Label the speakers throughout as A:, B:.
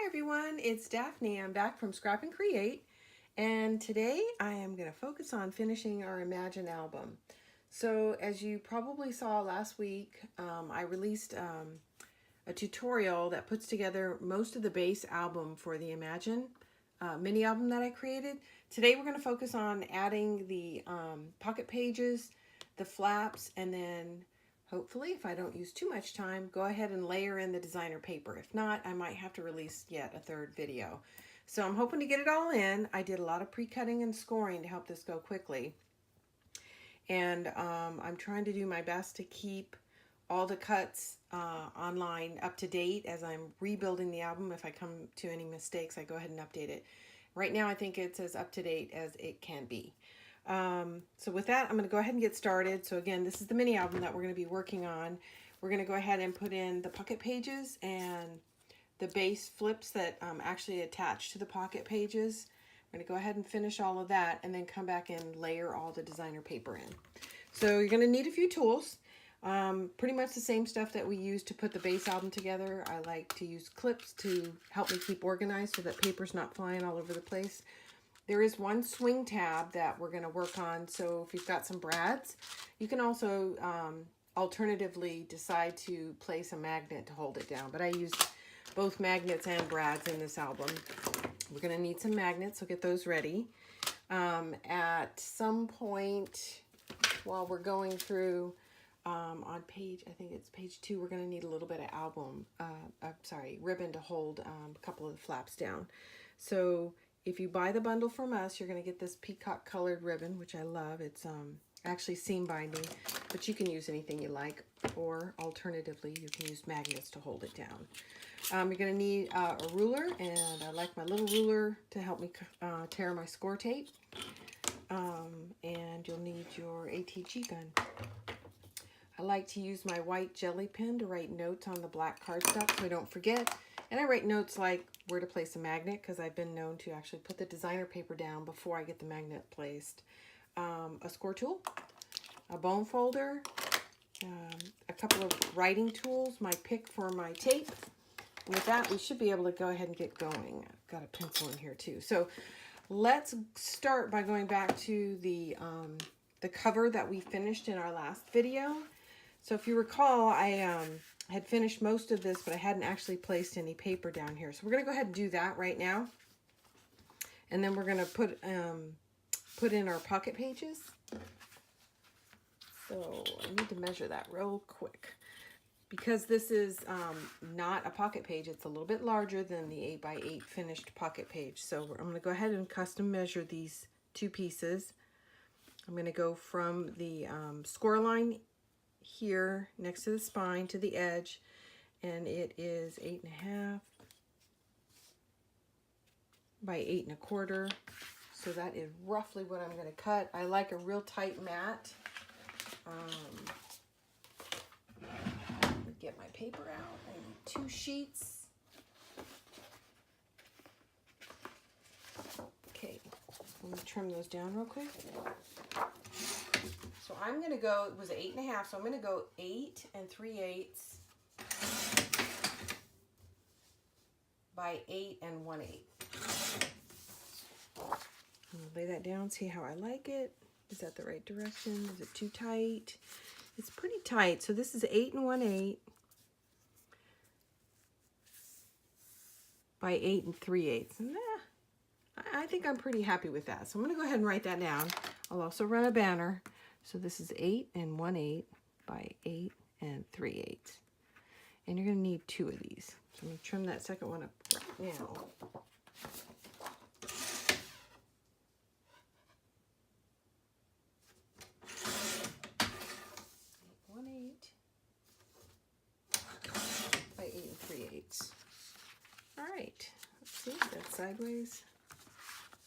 A: everyone, it's Daphne. I'm back from Scrap and Create, and today I am going to focus on finishing our Imagine album. So as you probably saw last week, I released a tutorial that puts together most of the base album for the Imagine mini album that I created. Today we're going to focus on adding the pocket pages, the flaps, and then hopefully, if I don't use too much time, go ahead and layer in the designer paper. If not, I might have to release yet a third video. So I'm hoping to get it all in. I did a lot of pre-cutting and scoring to help this go quickly. And I'm trying to do my best to keep all the cuts online up to date as I'm rebuilding the album. If I come to any mistakes, I go ahead and update it. Right now, I think it's as up to date as it can be. So with that, I'm going to go ahead and get started. So again, this is the mini album that we're going to be working on. We're going to go ahead and put in the pocket pages and the base flips that actually attach to the pocket pages. We're going to go ahead and finish all of that and then come back and layer all the designer paper in. So you're going to need a few tools. Pretty much the same stuff that we use to put the base album together. I like to use clips to help me keep organized so that paper's not flying all over the place. There is one swing tab that we're going to work on, so if you've got some brads, you can also alternatively decide to place a magnet to hold it down, but I use both magnets and brads in this album. We're going to need some magnets, so get those ready. At some point while we're going through on page, I think it's page 2, we're going to need a little bit of ribbon to hold a couple of the flaps down. So if you buy the bundle from us, you're going to get this peacock colored ribbon, which I love. It's actually seam binding, but you can use anything you like, or alternatively, you can use magnets to hold it down. You're going to need a ruler, and I like my little ruler to help me tear my score tape. And you'll need your ATG gun. I like to use my white jelly pen to write notes on the black cardstock so I don't forget. And I write notes like where to place a magnet, because I've been known to actually put the designer paper down before I get the magnet placed. A score tool, a bone folder, a couple of writing tools, my pick for my tape. And with that, we should be able to go ahead and get going. I've got a pencil in here too. So let's start by going back to the cover that we finished in our last video. So if you recall, I had finished most of this, but I hadn't actually placed any paper down here. So we're going to go ahead and do that right now. And then we're going to put in our pocket pages. So I need to measure that real quick. Because this is not a pocket page, it's a little bit larger than the 8x8 finished pocket page. So I'm going to go ahead and custom measure these two pieces. I'm going to go from the score line here next to the spine to the edge, and it is 8.5 by 8 1/4. So that is roughly what I'm going to cut. I like a real tight mat. Let me get my paper out. I need 2 sheets. Okay, let me trim those down real quick. So I'm going to go, it was 8.5, so I'm going to go 8 3/8 by 8 1/8. I'm going to lay that down, see how I like it. Is that the right direction? Is it too tight? It's pretty tight. So this is 8 1/8 by 8 3/8. I think I'm pretty happy with that. So I'm going to go ahead and write that down. I'll also run a banner. So this is 8 1/8 by 8 3/8. And you're going to need 2 of these. So I'm going to trim that second one up right now. 1/8 by 8 3/8. All right, let's see, that's sideways.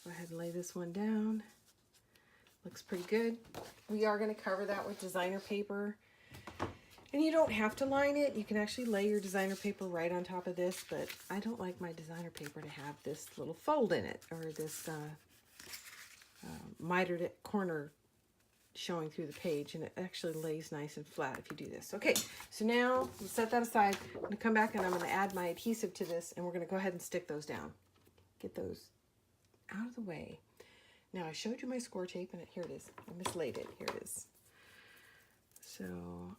A: Go ahead and lay this one down. Looks pretty good. We are going to cover that with designer paper. And you don't have to line it. You can actually lay your designer paper right on top of this, but I don't like my designer paper to have this little fold in it, or this mitered corner showing through the page, and it actually lays nice and flat if you do this. Okay, so now we'll set that aside. I'm going to come back and I'm going to add my adhesive to this, and we're going to go ahead and stick those down. Get those out of the way. Now I showed you my score tape, and here it is. I mislaid it. Here it is. So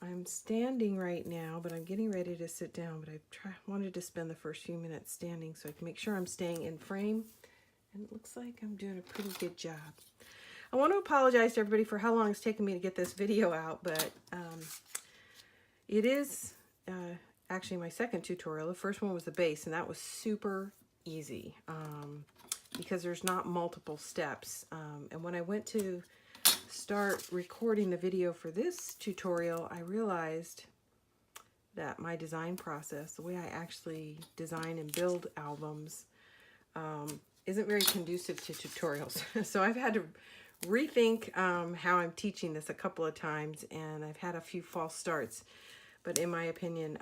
A: I'm standing right now, but I'm getting ready to sit down, but I wanted to spend the first few minutes standing so I can make sure I'm staying in frame, and it looks like I'm doing a pretty good job. I want to apologize to everybody for how long it's taken me to get this video out, but it is actually my second tutorial. The first one was the base, and that was super easy because there's not multiple steps. And when I went to start recording the video for this tutorial, I realized that my design process, the way I actually design and build albums, isn't very conducive to tutorials. So I've had to rethink how I'm teaching this a couple of times, and I've had a few false starts. But in my opinion,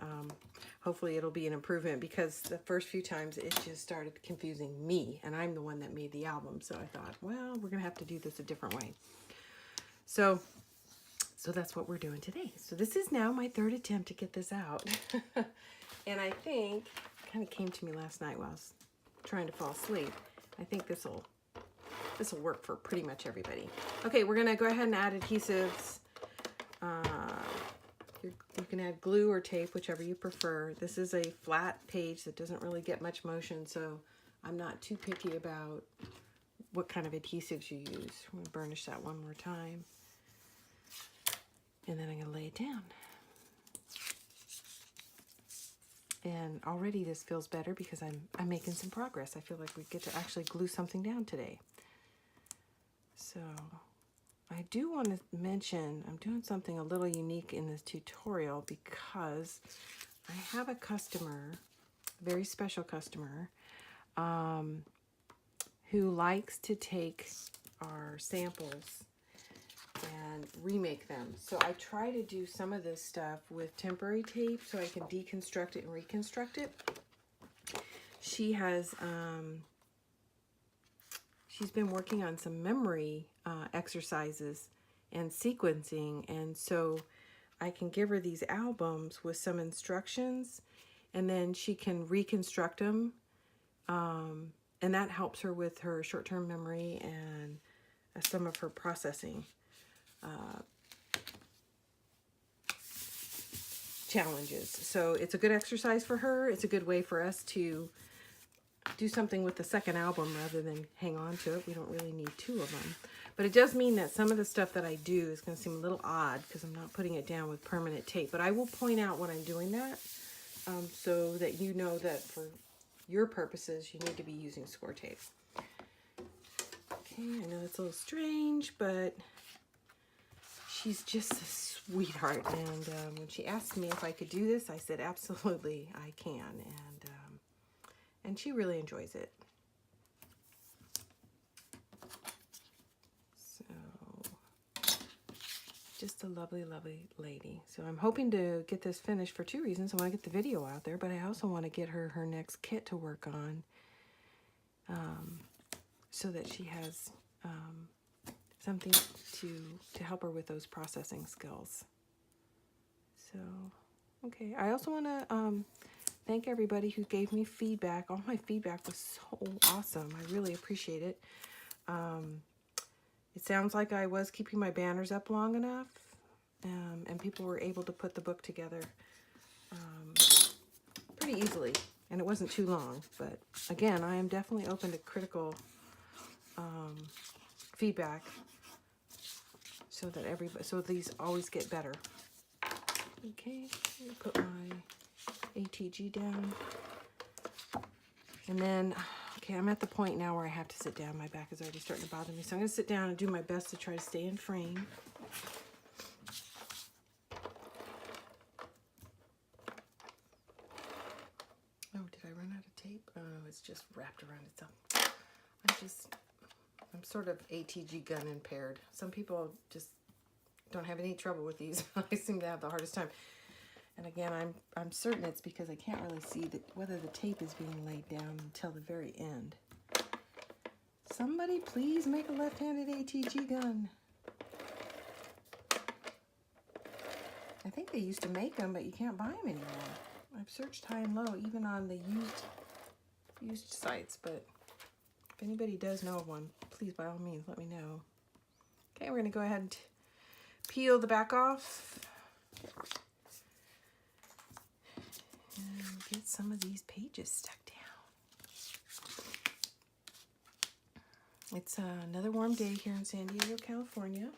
A: hopefully it'll be an improvement, because the first few times it just started confusing me, and I'm the one that made the album. So I thought, well, we're going to have to do this a different way. So that's what we're doing today. So this is now my third attempt to get this out. And I think, it kind of came to me last night while I was trying to fall asleep, I think this will work for pretty much everybody. Okay, we're gonna go ahead and add adhesives. You can add glue or tape, whichever you prefer. This is a flat page that doesn't really get much motion, so I'm not too picky about what kind of adhesives you use. I'm gonna burnish that one more time. And then I'm gonna lay it down. And already this feels better because I'm making some progress. I feel like we get to actually glue something down today. So I do want to mention I'm doing something a little unique in this tutorial, because I have a customer, a very special customer, who likes to take our samples and remake them. So I try to do some of this stuff with temporary tape so I can deconstruct it and reconstruct it. She has she's been working on some memory exercises and sequencing, and so I can give her these albums with some instructions, and then she can reconstruct them, and that helps her with her short-term memory and some of her processing challenges. So it's a good exercise for her. It's a good way for us to do something with the second album rather than hang on to it. We don't really need two of them. But it does mean that some of the stuff that I do is going to seem a little odd because I'm not putting it down with permanent tape. But I will point out when I'm doing that, so that you know that for your purposes, you need to be using score tape. Okay, I know that's a little strange, but she's just a sweetheart. And when she asked me if I could do this, I said, absolutely, I can. And she really enjoys it. So, just a lovely, lovely lady. So I'm hoping to get this finished for two reasons. I want to get the video out there, but I also want to get her next kit to work on, so that she has something to help her with those processing skills. So, okay. I also want to thank everybody who gave me feedback. All my feedback was so awesome. I really appreciate it. It sounds like I was keeping my banners up long enough, and people were able to put the book together pretty easily, and it wasn't too long. But again, I am definitely open to critical feedback, so that these always get better. Okay, let me put my ATG down. And then, okay, I'm at the point now where I have to sit down. My back is already starting to bother me. So I'm going to sit down and do my best to try to stay in frame. Oh, did I run out of tape? Oh, it's just wrapped around itself. I'm sort of ATG gun impaired. Some people just don't have any trouble with these. I seem to have the hardest time. And again, I'm certain it's because I can't really see whether the tape is being laid down until the very end. Somebody please make a left-handed ATG gun. I think they used to make them, but you can't buy them anymore. I've searched high and low, even on the used sites, but if anybody does know of one, please, by all means, let me know. Okay, we're going to go ahead and peel the back off and get some of these pages stuck down. It's another warm day here in San Diego, California.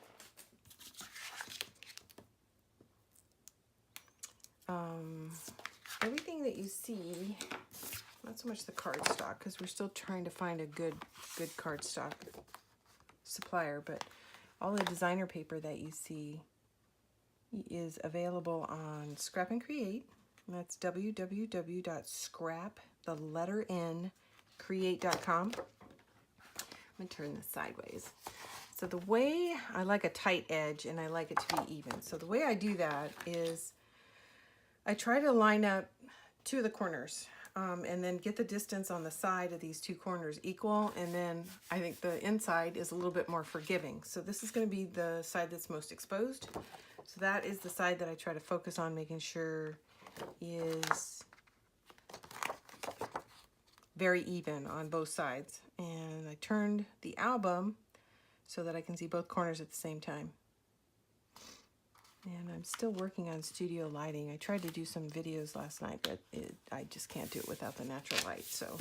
A: Everything that you see, not so much the cardstock, because we're still trying to find a good cardstock supplier, but all the designer paper that you see is available on Scrap and Create, and that's www.scrap.create.com. I'm going to turn this sideways. So the way I like a tight edge, and I like it to be even. So the way I do that is I try to line up two of the corners and then get the distance on the side of these two corners equal, and then I think the inside is a little bit more forgiving. So this is going to be the side that's most exposed. So that is the side that I try to focus on, making sure is very even on both sides. And I turned the album so that I can see both corners at the same time. And I'm still working on studio lighting. I tried to do some videos last night, but I just can't do it without the natural light. So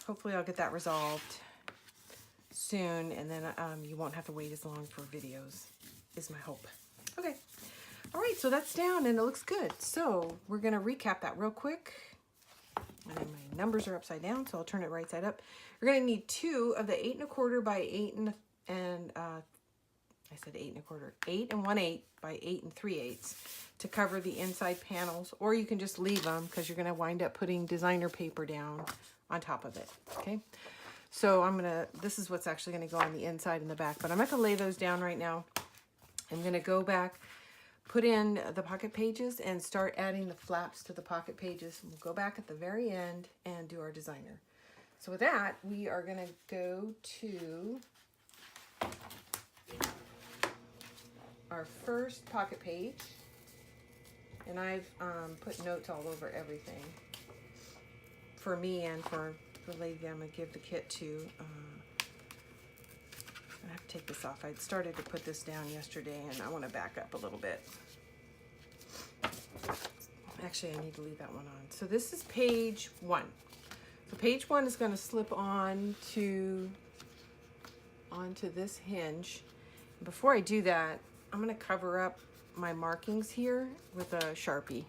A: hopefully I'll get that resolved soon, and then you won't have to wait as long for videos, is my hope. Okay. All right, so that's down and it looks good. So we're going to recap that real quick. And then my numbers are upside down, so I'll turn it right side up. We're going to need 2 of the 8 1/4 by 8 8 1/8 by 8 3/8 to cover the inside panels, or you can just leave them because you're going to wind up putting designer paper down on top of it. Okay, so this is what's actually going to go on the inside and the back, but I'm not going to lay those down right now. I'm going to go back, put in the pocket pages, and start adding the flaps to the pocket pages. We'll go back at the very end and do our designer. So with that, we are going to go to our first pocket page, and I've put notes all over everything for me and for the lady I'm going to give the kit to. I have to take this off. I started to put this down yesterday, and I want to back up a little bit. Actually, I need to leave that one on. So this is page 1. So page 1 is going to slip onto this hinge. Before I do that, I'm going to cover up my markings here with a Sharpie.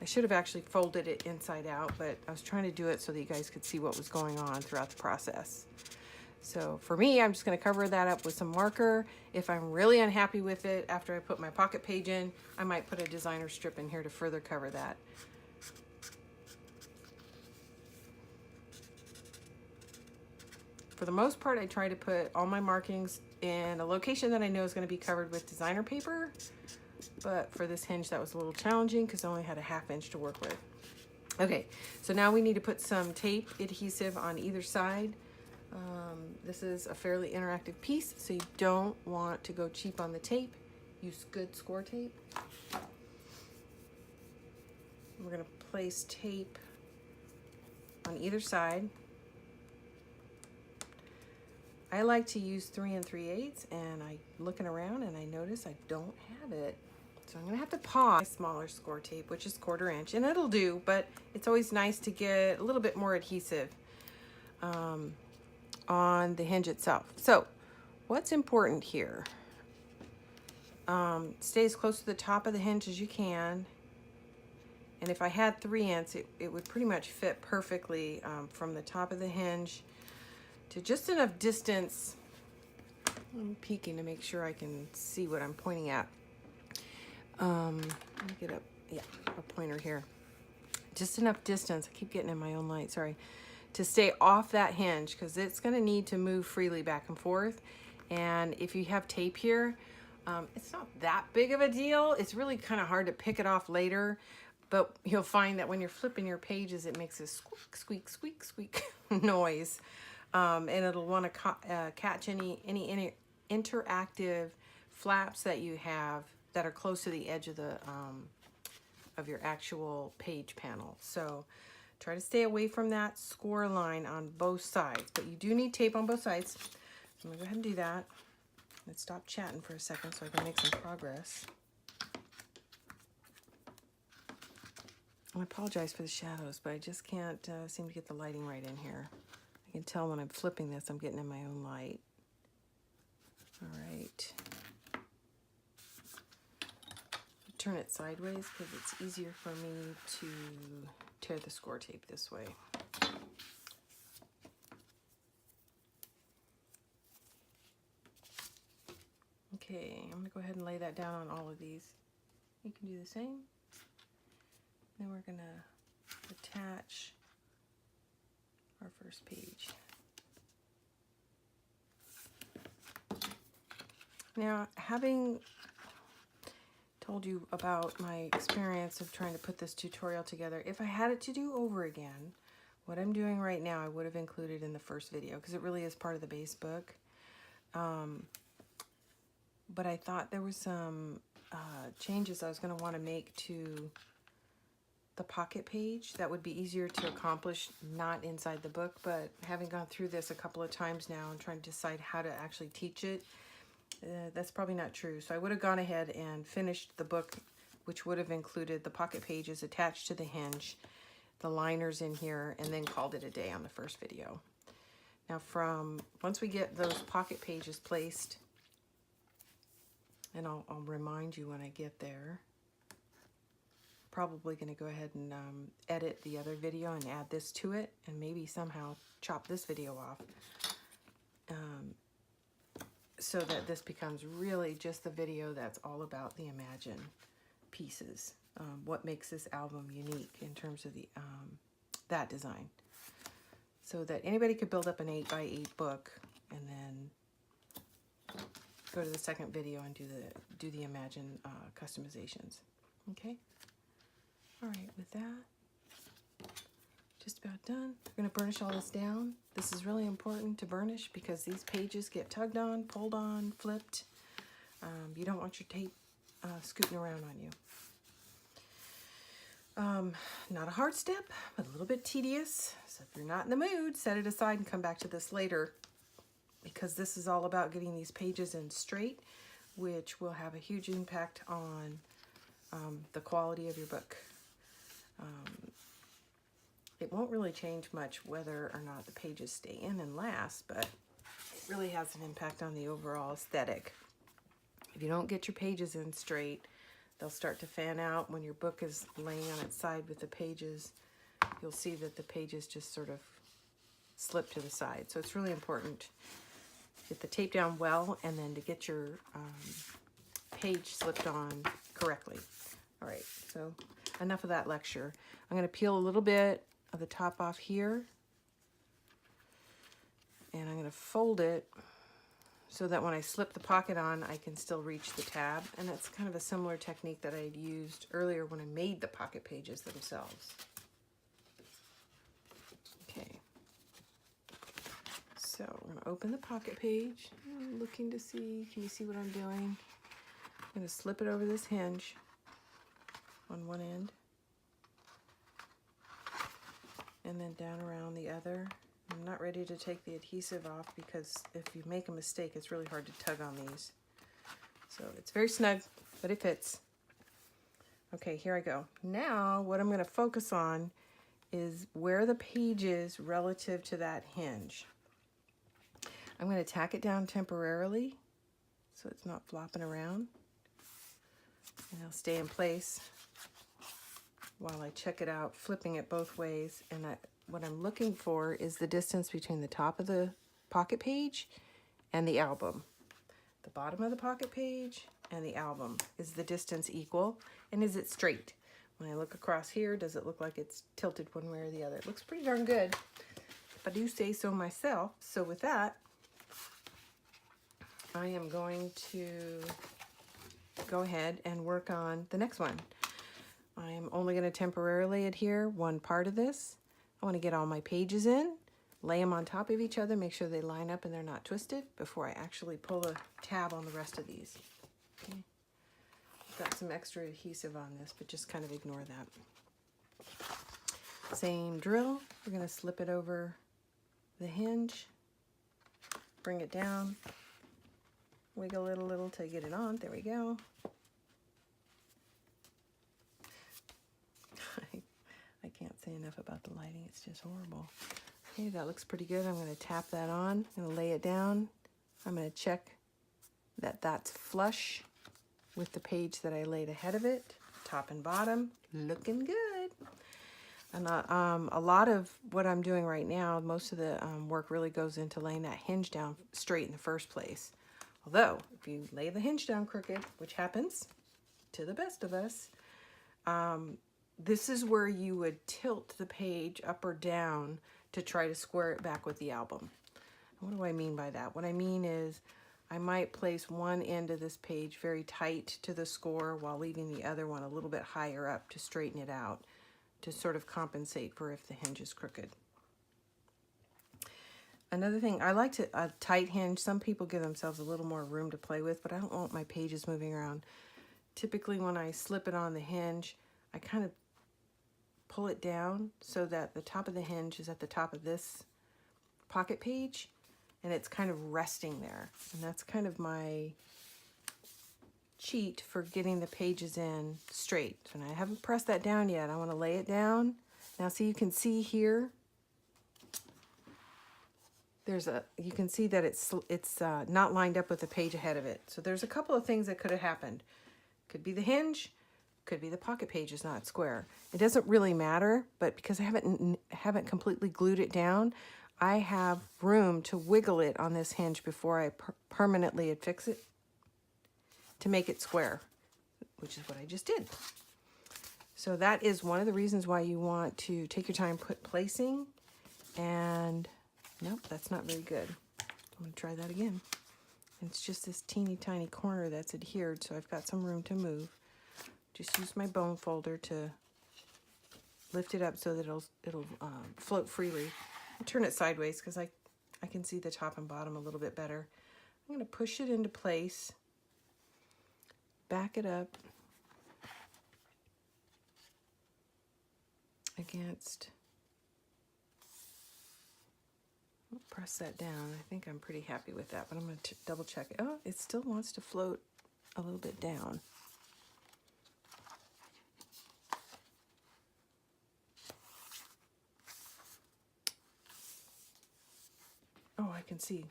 A: I should have actually folded it inside out, but I was trying to do it so that you guys could see what was going on throughout the process. So for me, I'm just going to cover that up with some marker. If I'm really unhappy with it after I put my pocket page in, I might put a designer strip in here to further cover that. For the most part, I try to put all my markings in a location that I know is going to be covered with designer paper. But for this hinge, that was a little challenging because I only had a 1/2 inch to work with. Okay, so now we need to put some tape adhesive on either side. This is a fairly interactive piece, so you don't want to go cheap on the tape. Use good score tape. We're going to place tape on either side. I like to use 3 3/8, and I'm looking around and I notice I don't have it. So I'm going to have to pause my smaller score tape, which is 1/4 inch, and it'll do, but it's always nice to get a little bit more adhesive on the hinge itself. So what's important here? Stay as close to the top of the hinge as you can. And if I had 3/8, it would pretty much fit perfectly from the top of the hinge to just enough distance. I'm peeking to make sure I can see what I'm pointing at. Let me get a pointer here. Just enough distance, I keep getting in my own light, sorry, to stay off that hinge because it's going to need to move freely back and forth. And if you have tape here, it's not that big of a deal. It's really kind of hard to pick it off later, but you'll find that when you're flipping your pages, it makes a squeak, squeak, squeak, squeak noise. And it'll want to catch any interactive flaps that you have that are close to the edge of your actual page panel. So try to stay away from that score line on both sides, but you do need tape on both sides. So I'm gonna go ahead and do that. Let's stop chatting for a second so I can make some progress. I apologize for the shadows, but I just can't seem to get the lighting right in here. I can tell when I'm flipping this, I'm getting in my own light. All right. Turn it sideways because it's easier for me to tear the score tape this way. Okay, I'm going to go ahead and lay that down on all of these. You can do the same. Then we're going to attach our first page. Now, having told you about my experience of trying to put this tutorial together, if I had it to do over again, what I'm doing right now I would have included in the first video because it really is part of the base book. But I thought there was some changes I was going to want to make to the pocket page that would be easier to accomplish not inside the book, but having gone through this a couple of times now and trying to decide how to actually teach it, that's probably not true. So I would have gone ahead and finished the book, which would have included the pocket pages attached to the hinge, the liners in here, and then called it a day on the first video. Now once we get those pocket pages placed, and I'll remind you when I get there, probably going to go ahead and edit the other video and add this to it, and maybe somehow chop this video off. So that this becomes really just the video that's all about the Imagine pieces. What makes this album unique in terms of the that design. So that anybody could build up an 8x8 book and then go to the second video and do the Imagine customizations. Okay? All right, with that, just about done. We're going to burnish all this down. This is really important to burnish because these pages get tugged on, pulled on, flipped. You don't want your tape scooting around on you. Not a hard step, but a little bit tedious. So if you're not in the mood, set it aside and come back to this later, because this is all about getting these pages in straight, which will have a huge impact on the quality of your book. It won't really change much whether or not the pages stay in and last, but it really has an impact on the overall aesthetic. If you don't get your pages in straight, they'll start to fan out. When your book is laying on its side with the pages, you'll see that the pages just sort of slip to the side. So it's really important to get the tape down well and then to get your page slipped on correctly. All right, so enough of that lecture. I'm going to peel a little bit of the top off here, and I'm going to fold it so that when I slip the pocket on, I can still reach the tab. And that's kind of a similar technique that I used earlier when I made the pocket pages themselves. Okay, so we're going to open the pocket page. I'm looking to see, can you see what I'm doing? I'm going to slip it over this hinge on one end, and then down around the other. I'm not ready to take the adhesive off because if you make a mistake, it's really hard to tug on these. So it's very snug, but it fits. Okay, here I go. Now what I'm going to focus on is where the page is relative to that hinge. I'm going to tack it down temporarily so it's not flopping around, and it'll stay in place while I check it out, flipping it both ways. And what I'm looking for is the distance between the top of the pocket page and the album. The bottom of the pocket page and the album. Is the distance equal? And is it straight? When I look across here, does it look like it's tilted one way or the other? It looks pretty darn good, if I do say so myself. So with that, I am going to go ahead and work on the next one. I am only going to temporarily adhere one part of this. I want to get all my pages in, lay them on top of each other, make sure they line up and they're not twisted before I actually pull a tab on the rest of these. Okay. got some extra adhesive on this, but just kind of ignore that. Same drill. We're going to slip it over the hinge, bring it down, wiggle it a little to get it on. There we go. I can't say enough about the lighting. It's just horrible. Okay, that looks pretty good. I'm going to tap that on. I'm going to lay it down. I'm going to check that that's flush with the page that I laid ahead of it. Top and bottom, looking good. And a lot of what I'm doing right now, most of the work really goes into laying that hinge down straight in the first place. Although, if you lay the hinge down crooked, which happens to the best of us, this is where you would tilt the page up or down to try to square it back with the album. What do I mean by that? What I mean is I might place one end of this page very tight to the score while leaving the other one a little bit higher up to straighten it out, to sort of compensate for if the hinge is crooked. Another thing, I like a tight hinge. Some people give themselves a little more room to play with, but I don't want my pages moving around. Typically when I slip it on the hinge, I kind of pull it down so that the top of the hinge is at the top of this pocket page, and it's kind of resting there. And that's kind of my cheat for getting the pages in straight. And I haven't pressed that down yet. I want to lay it down. Now see, you can see here, you can see that it's not lined up with the page ahead of it. So there's a couple of things that could have happened. Could be the hinge, could be the pocket page is not square. It doesn't really matter, but because I haven't completely glued it down, I have room to wiggle it on this hinge before I permanently affix it to make it square, which is what I just did. So that is one of the reasons why you want to take your time placing. And nope, that's not very good. I'm going to try that again. It's just this teeny tiny corner that's adhered, so I've got some room to move. Just use my bone folder to lift it up so that it'll float freely. I'll turn it sideways because I can see the top and bottom a little bit better. I'm going to push it into place, back it up against, press that down. I think I'm pretty happy with that, but I'm going to double check it. Oh, it still wants to float a little bit down. Oh, I can see.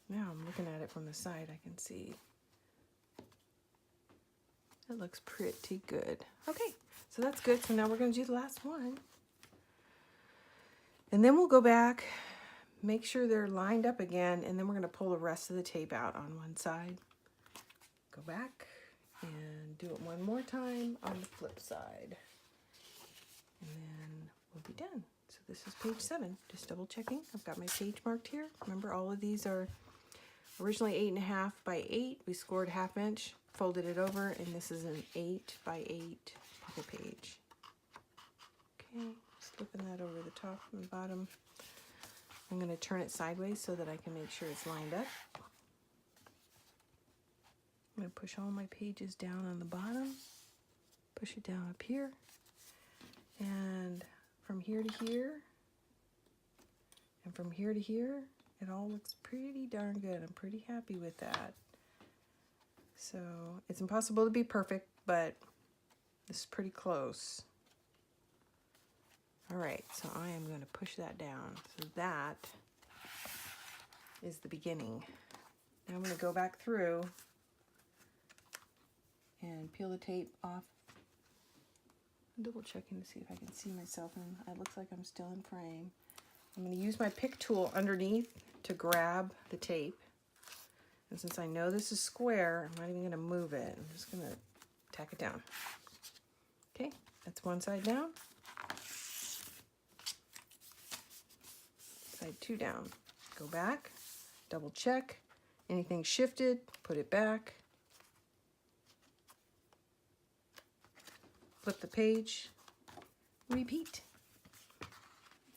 A: Now I'm looking at it from the side. I can see. It looks pretty good. Okay, so that's good. So now we're going to do the last one. And then we'll go back, make sure they're lined up again, and then we're going to pull the rest of the tape out on one side. Go back and do it one more time on the flip side. And then we'll be done. So this is page 7. Just double checking. I've got my page marked here. Remember, all of these are originally 8.5 by 8. We scored 1/2 inch, folded it over, and this is an 8 by 8 pocket page. Okay, slipping that over the top and bottom. I'm going to turn it sideways so that I can make sure it's lined up. I'm going to push all my pages down on the bottom, push it down up here, and from here to here, and from here to here, it all looks pretty darn good. I'm pretty happy with that. So it's impossible to be perfect, but this is pretty close. All right, so I am going to push that down. So that is the beginning. Now I'm going to go back through and peel the tape off. I'm double checking to see if I can see myself, and it looks like I'm still in frame. I'm going to use my pick tool underneath to grab the tape. And since I know this is square, I'm not even going to move it. I'm just going to tack it down. Okay, that's one side down. Side 2 down. Go back, double check. Anything shifted, put it back. Flip the page, repeat.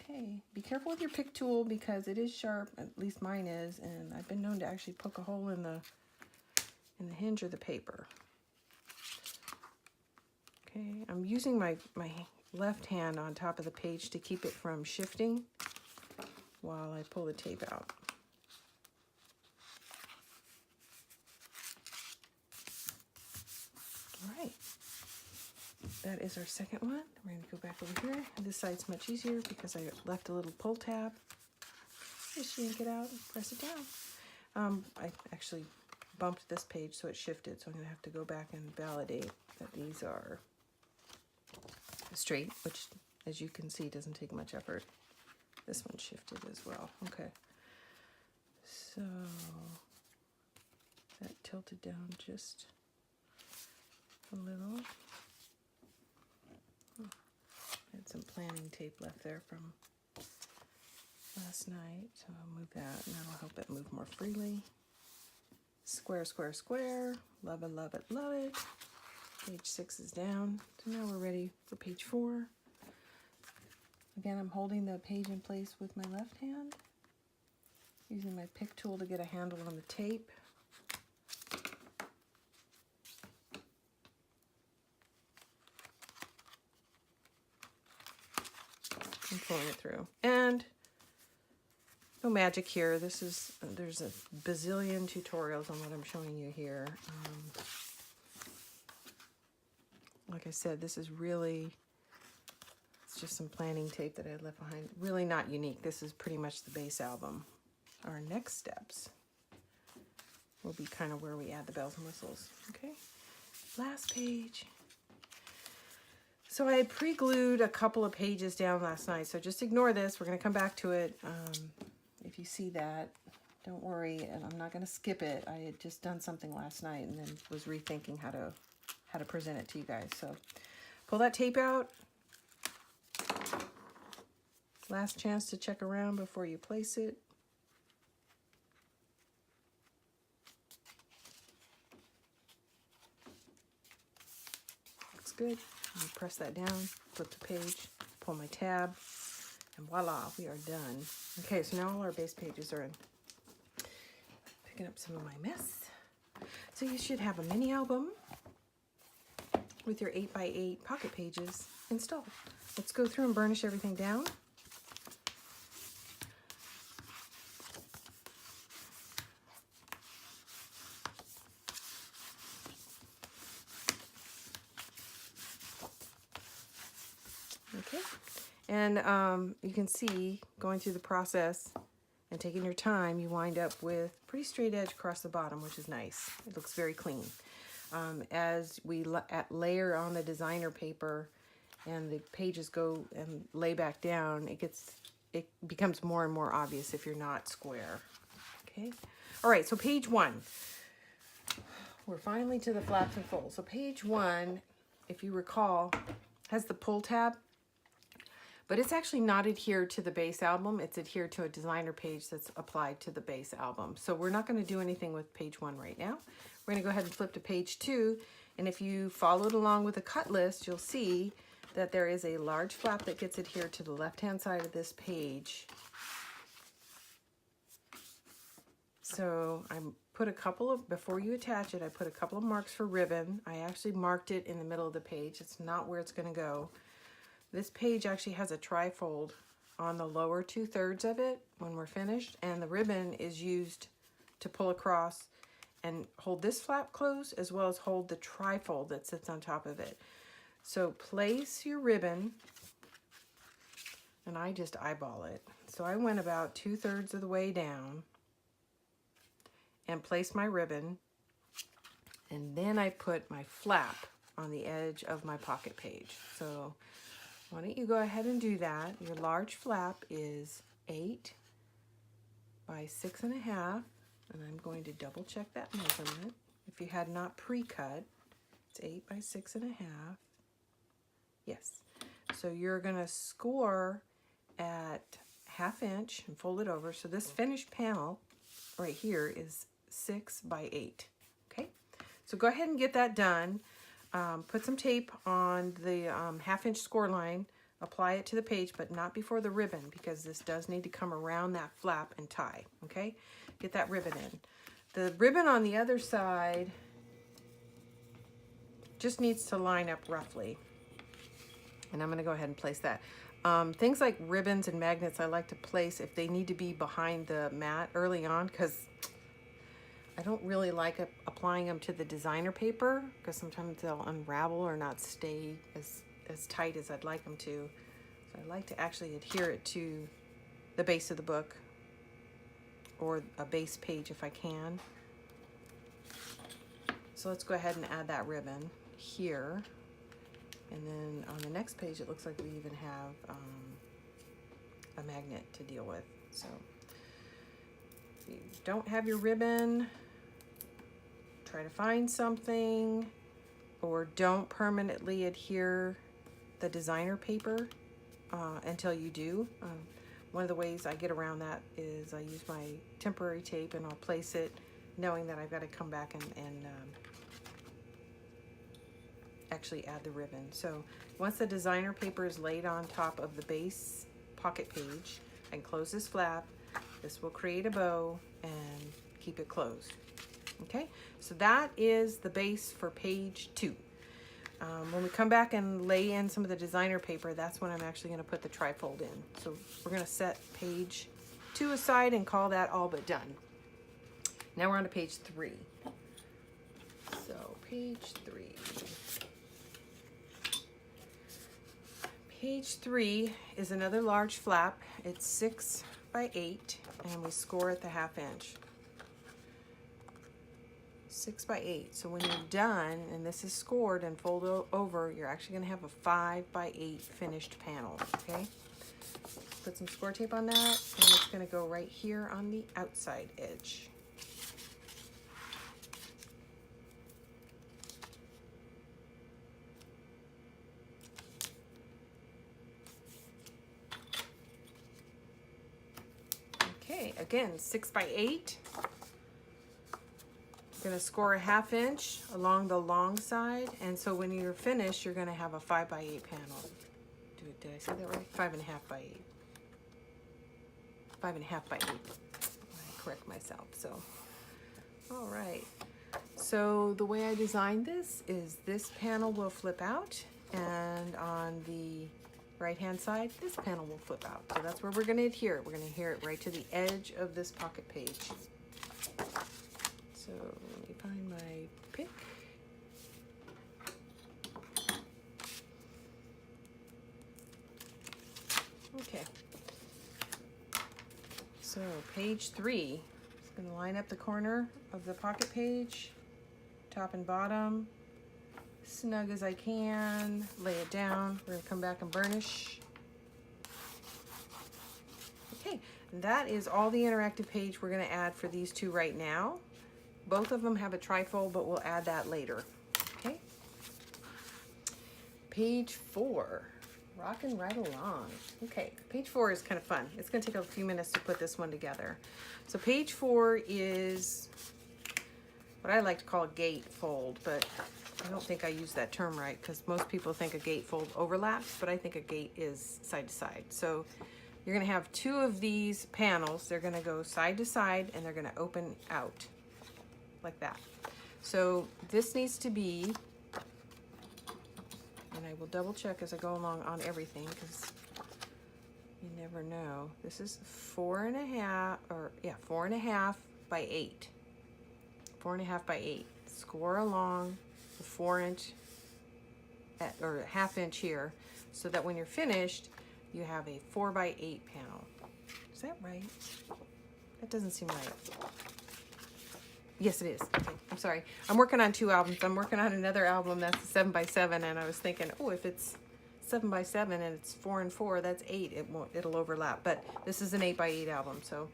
A: Okay, be careful with your pick tool because it is sharp, at least mine is, and I've been known to actually poke a hole in the hinge of the paper. Okay, I'm using my left hand on top of the page to keep it from shifting while I pull the tape out. All right, that is our second one. We're going to go back over here. This side's much easier because I left a little pull tab. Just yank it out and press it down. I actually bumped this page so it shifted, so I'm going to have to go back and validate that these are straight, which, as you can see, doesn't take much effort. This one shifted as well. Okay, so that tilted down just a little. I had some planning tape left there from last night, so I'll move that, and that'll help it move more freely. Square, square, square. Love it, love it, love it. Page 6 is down. So now we're ready for page 4. Again, I'm holding the page in place with my left hand, using my pick tool to get a handle on the tape. And pulling it through. And no magic here. There's a bazillion tutorials on what I'm showing you here. Like I said, this is really, it's just some planning tape that I had left behind. Really not unique. This is pretty much the base album. Our next steps will be kind of where we add the bells and whistles. Okay, last page. So I had pre-glued a couple of pages down last night, so just ignore this. We're going to come back to it. If you see that, don't worry, and I'm not going to skip it. I had just done something last night and then was rethinking how to present it to you guys. So pull that tape out. Last chance to check around before you place it. Looks good. I'm gonna press that down, flip the page, pull my tab, and voila, we are done. Okay, so now all our base pages are in. Picking up some of my mess. So you should have a mini album with your 8x8 pocket pages installed. Let's go through and burnish everything down. Okay, and you can see going through the process and taking your time, you wind up with pretty straight edge across the bottom, which is nice. It looks very clean. As we layer on the designer paper and the pages go and lay back down, it becomes more and more obvious if you're not square. Okay, all right, so page 1. We're finally to the flaps and folds. So page 1, if you recall, has the pull tab, but it's actually not adhered to the base album. It's adhered to a designer page that's applied to the base album. So we're not going to do anything with page 1 right now. We're going to go ahead and flip to page 2. And if you followed along with the cut list, you'll see that there is a large flap that gets adhered to the left-hand side of this page. So I put a couple of, before you attach it, I put a couple of marks for ribbon. I actually marked it in the middle of the page. It's not where it's going to go. This page actually has a trifold on the lower 2/3 of it when we're finished, and the ribbon is used to pull across and hold this flap closed, as well as hold the trifold that sits on top of it. So place your ribbon, and I just eyeball it. So I went about 2/3 of the way down and placed my ribbon, and then I put my flap on the edge of my pocket page. So why don't you go ahead and do that? Your large flap is 8 by 6.5, and I'm going to double check that measurement. If you had not pre-cut, it's 8 by 6.5. Yes. So you're going to score at 1/2 inch and fold it over. So this finished panel right here is 6 by 8. Okay. So go ahead and get that done. Put some tape on the 1/2 inch score line, apply it to the page, but not before the ribbon, because this does need to come around that flap and tie. Okay, get that ribbon in. The ribbon on the other side just needs to line up roughly. And I'm going to go ahead and place that. Things like ribbons and magnets I like to place if they need to be behind the mat early on, because I don't really like applying them to the designer paper, because sometimes they'll unravel or not stay as tight as I'd like them to. So I like to actually adhere it to the base of the book or a base page if I can. So let's go ahead and add that ribbon here. And then on the next page, it looks like we even have a magnet to deal with. So if you don't have your ribbon, try to find something, or don't permanently adhere the designer paper until you do. One of the ways I get around that is I use my temporary tape, and I'll place it knowing that I've got to come back and actually add the ribbon. So once the designer paper is laid on top of the base pocket page, I can close this flap. This will create a bow and keep it closed. Okay, so that is the base for page 2. When we come back and lay in some of the designer paper, that's when I'm actually going to put the trifold in. So we're going to set page 2 aside and call that all but done. Now we're on to page 3. So page 3. Page 3 is another large flap. It's 6 by 8, and we score at the 1/2 inch. 6 by 8. So when you're done and this is scored and folded over, you're actually going to have a 5 by 8 finished panel. Okay. Put some score tape on that, and it's going to go right here on the outside edge. Okay, again, 6 by 8. You're going to score a 1/2 inch along the long side, and so when you're finished, you're going to have a 5 by 8 panel. Did I say that right? 5.5 by 8. 5.5 by 8. I correct myself. So, all right. So the way I designed this is this panel will flip out, and on the right-hand side, this panel will flip out. So that's where we're going to adhere it. We're going to adhere it right to the edge of this pocket page. So let me find my pick. Okay. So page 3, it's going to line up the corner of the pocket page, top and bottom, snug as I can, lay it down. We're going to come back and burnish. Okay, and that is all the interactive page we're going to add for these two right now. Both of them have a trifold, but we'll add that later. Okay. Page 4, rocking right along. Okay, page 4 is kind of fun. It's going to take a few minutes to put this one together. So page 4 is what I like to call a gate fold, but I don't think I use that term right, because most people think a gate fold overlaps, but I think a gate is side to side. So you're going to have 2 of these panels. They're going to go side to side, and they're going to open out like that. So this needs to be, and I will double check as I go along on everything, because you never know. This is 4.5, or yeah, 4.5 by 8. 4.5 by 8. Score along the 4 inch or 1/2 inch here, so that when you're finished, you have a 4 by 8 panel. Is that right? That doesn't seem right. Yes, it is. Okay, I'm sorry. I'm working on 2 albums. I'm working on another album that's 7 by 7, and I was thinking, oh, if it's 7 by 7 and it's 4 and 4, that's 8. It'll overlap. But this is an 8 by 8 album. So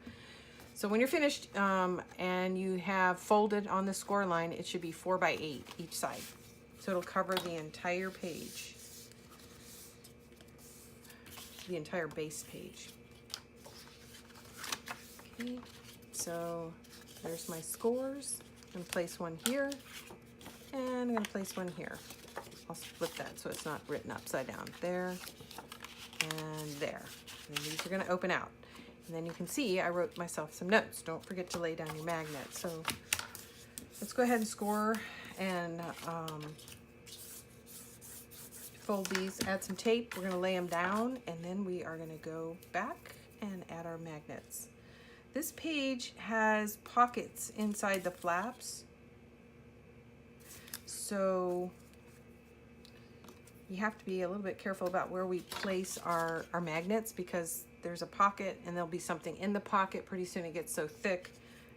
A: when you're finished and you have folded on the score line, it should be 4 by 8 each side. So it'll cover the entire page, the entire base page. Okay, so there's my scores. I'm going to place one here, and I'm going to place one here. I'll split that so it's not written upside down. There and there. And these are going to open out. And then you can see I wrote myself some notes. Don't forget to lay down your magnet. So let's go ahead and score and fold these, add some tape, we're gonna lay them down, and then we are gonna go back and add our magnets. This page has pockets inside the flaps, so you have to be a little bit careful about where we place our magnets, because there's a pocket and there'll be something in the pocket. Pretty soon it gets so thick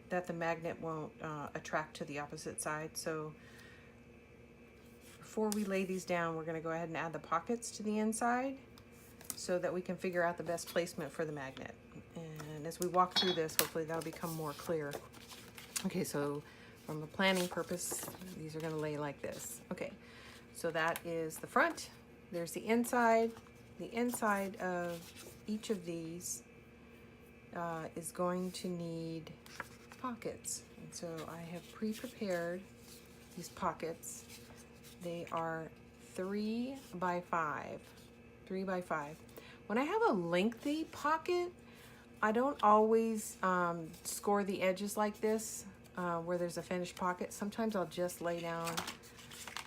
A: that the magnet won't attract to the opposite side. So before we lay these down, we're gonna go ahead and add the pockets to the inside so that we can figure out the best placement for the magnet. And as we walk through this, hopefully that'll become more clear. Okay, so from a planning purpose, these are gonna lay like this. Okay, so that is the front. There's the inside. The inside of each of these is going to need pockets. And so I have pre-prepared these pockets. They are 3 by 5. 3 by 5. When I have a lengthy pocket, I don't always score the edges like this, where there's a finished pocket. Sometimes I'll just lay down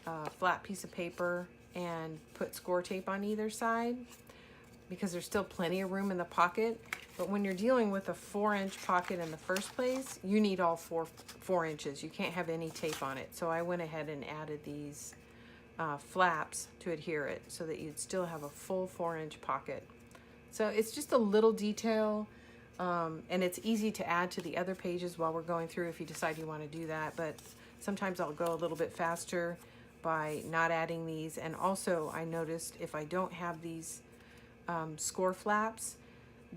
A: a flat piece of paper and put score tape on either side, because there's still plenty of room in the pocket. But when you're dealing with a 4-inch pocket in the first place, you need all four inches. You can't have any tape on it. So I went ahead and added these flaps to adhere it so that you'd still have a full 4-inch pocket. So it's just a little detail, and it's easy to add to the other pages while we're going through if you decide you want to do that. But sometimes I'll go a little bit faster by not adding these. And also I noticed if I don't have these score flaps,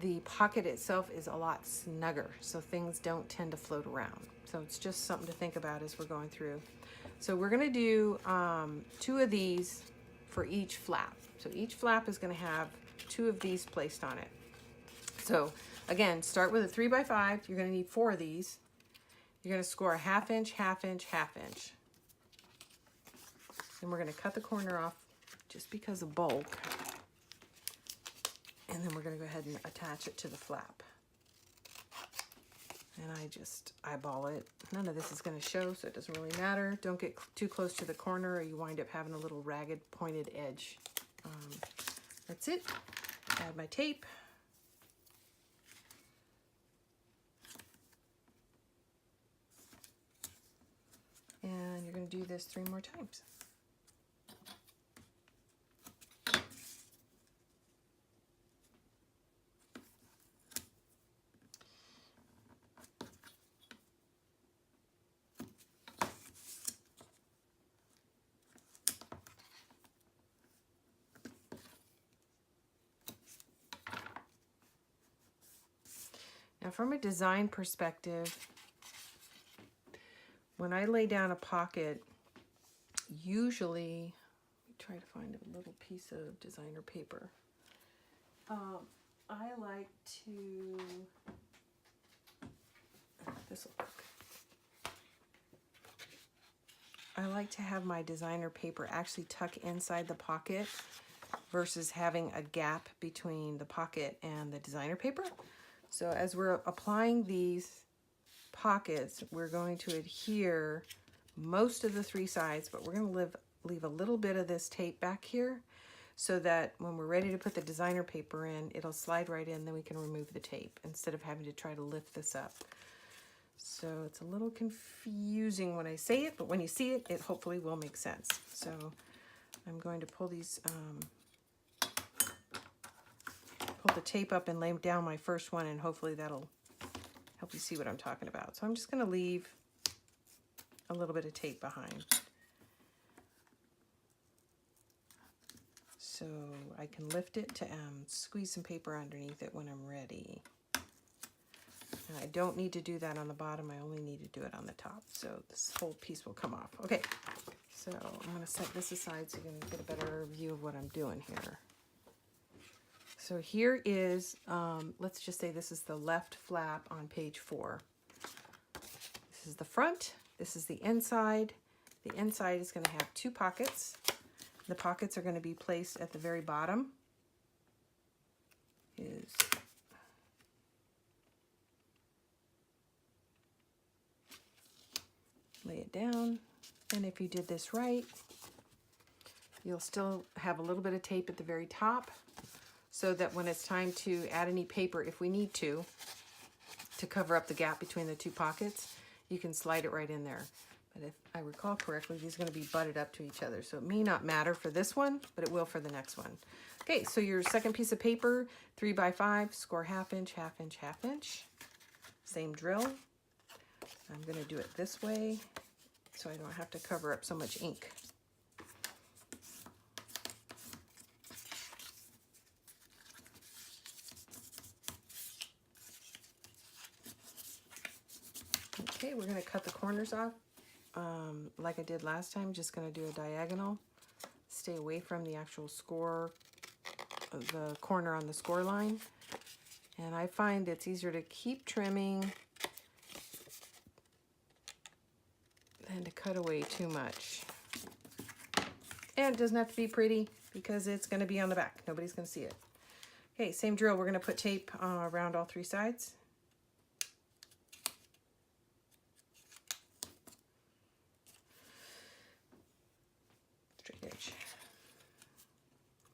A: the pocket itself is a lot snugger, so things don't tend to float around. So it's just something to think about as we're going through. So we're gonna do 2 of these for each flap. So each flap is gonna have 2 of these placed on it. So again, start with a 3 by 5. You're gonna need 4 of these. You're gonna score a 1/2 inch, 1/2 inch, 1/2 inch. Then we're gonna cut the corner off just because of bulk. And then we're gonna go ahead and attach it to the flap. And I just eyeball it. None of this is gonna show, so it doesn't really matter. Don't get too close to the corner or you wind up having a little ragged pointed edge. That's it. Add my tape. And you're gonna do this 3 more times. Now from a design perspective, when I lay down a pocket, usually, try to find a little piece of designer paper. I like to, this will work. I like to have my designer paper actually tuck inside the pocket versus having a gap between the pocket and the designer paper. So as we're applying these pockets, we're going to adhere most of the 3 sides, but we're going to leave a little bit of this tape back here so that when we're ready to put the designer paper in, it'll slide right in, then we can remove the tape instead of having to try to lift this up. So it's a little confusing when I say it, but when you see it, it hopefully will make sense. So I'm going to pull these, pull the tape up and lay down my first one, and hopefully that'll help you see what I'm talking about. So I'm just going to leave a little bit of tape behind so I can lift it to squeeze some paper underneath it when I'm ready. And I don't need to do that on the bottom, I only need to do it on the top, so this whole piece will come off. Okay, so I'm going to set this aside so you can get a better view of what I'm doing here. So here is, let's just say this is the left flap on page 4. This is the front, this is the inside. The inside is going to have 2 pockets. The pockets are going to be placed at the very bottom. Lay it down, and if you did this right, You'll still have a little bit of tape at the very top so that when it's time to add any paper, if we need to cover up the gap between the two pockets, you can slide it right in there. But if I recall correctly, these are going to be butted up to each other. So it may not matter for this one, but it will for the next one. Okay, so your second piece of paper, 3 by 5, score ½ inch, ½ inch, ½ inch. Same drill. I'm going to do it this way so I don't have to cover up so much ink. Okay, we're going to cut the corners off like I did last time. Just going to do a diagonal. Stay away from the actual score, the corner on the score line. And I find it's easier to keep trimming than to cut away too much. And it doesn't have to be pretty because it's going to be on the back. Nobody's going to see it. Okay, same drill. We're going to put tape around all 3 sides.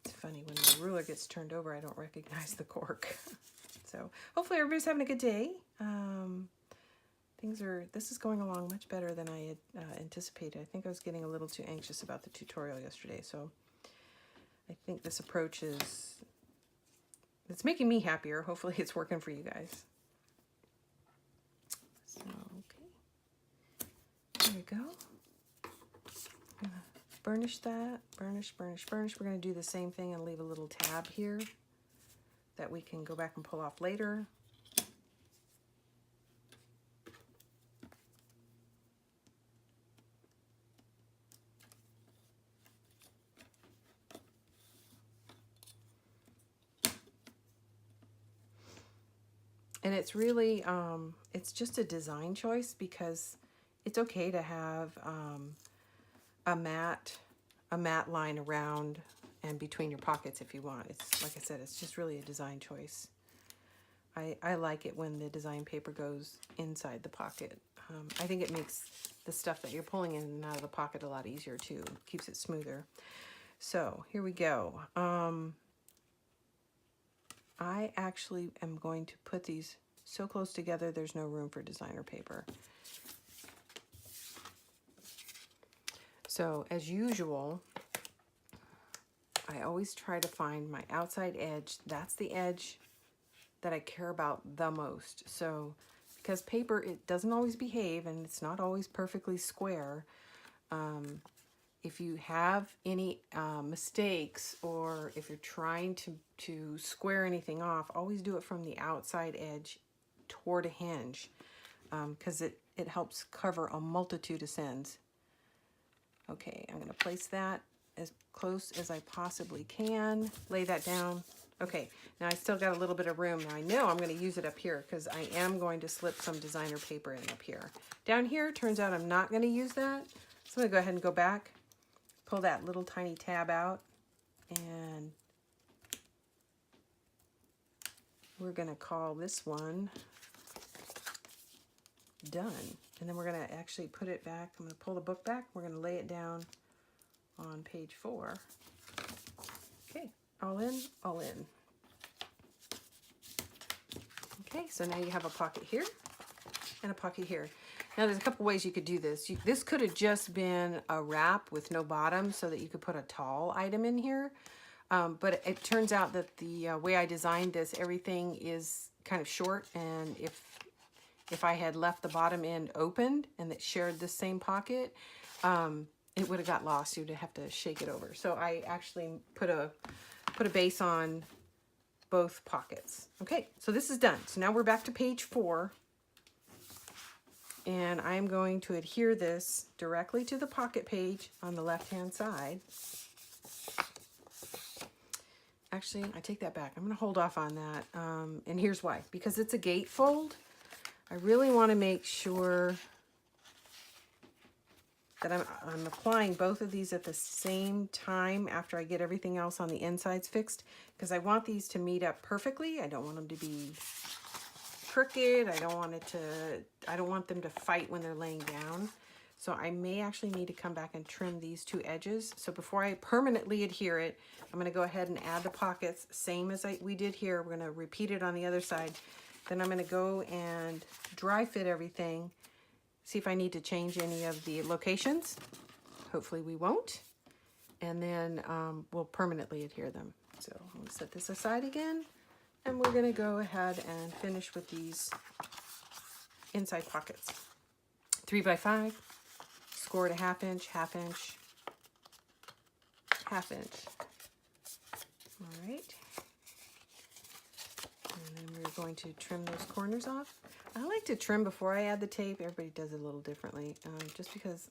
A: It's funny, when my ruler gets turned over, I don't recognize the cork. So hopefully everybody's having a good day. This is going along much better than I had anticipated. I think I was getting a little too anxious about the tutorial yesterday. So I think this approach it's making me happier. Hopefully it's working for you guys. So, okay. There we go. Burnish that, burnish, burnish, burnish. We're going to do the same thing and leave a little tab here that we can go back and pull off later. And it's really, it's just a design choice because it's okay to have a matte line around and between your pockets if you want. It's like I said, it's just really a design choice. I like it when the design paper goes inside the pocket. I think it makes the stuff that you're pulling in and out of the pocket a lot easier too. Keeps it smoother. So here we go. I actually am going to put these so close together there's no room for designer paper. So as usual, I always try to find my outside edge. That's the edge that I care about the most. So because paper, it doesn't always behave and it's not always perfectly square. If you have any mistakes or if you're trying to square anything off, always do it from the outside edge toward a hinge because it helps cover a multitude of sins. Okay, I'm going to place that as close as I possibly can. Lay that down. Okay, now I still got a little bit of room. Now I know I'm going to use it up here because I am going to slip some designer paper in up here. Down here, turns out I'm not going to use that. So I'm going to go ahead and go back, pull that little tiny tab out, and we're going to call this one done. And then we're going to actually put it back. I'm going to pull the book back. We're going to lay it down on page 4. Okay, all in, all in. Okay, so now you have a pocket here and a pocket here. Now there's a couple ways you could do this. This could have just been a wrap with no bottom so that you could put a tall item in here. But it turns out that the way I designed this, everything is kind of short, and if I had left the bottom end opened and it shared the same pocket, it would have got lost. You'd have to shake it over. So I actually put a base on both pockets. Okay, so this is done. So now we're back to page 4. And I'm going to adhere this directly to the pocket page on the left-hand side. Actually, I take that back. I'm going to hold off on that. And here's why. Because it's a gatefold, I really want to make sure that I'm applying both of these at the same time after I get everything else on the insides fixed, because I want these to meet up perfectly. I don't want them to be crooked. I don't want them to fight when they're laying down. So I may actually need to come back and trim these two edges. So before I permanently adhere it, I'm going to go ahead and add the pockets, same as we did here. We're going to repeat it on the other side. Then I'm going to go and dry fit everything, see if I need to change any of the locations. Hopefully we won't. And then we'll permanently adhere them. So I'm going to set this aside again, and we're going to go ahead and finish with these inside pockets. 3 by 5, score it a ½ inch, ½ inch, ½ inch. All right. And then we're going to trim those corners off. I like to trim before I add the tape. Everybody does it a little differently, just because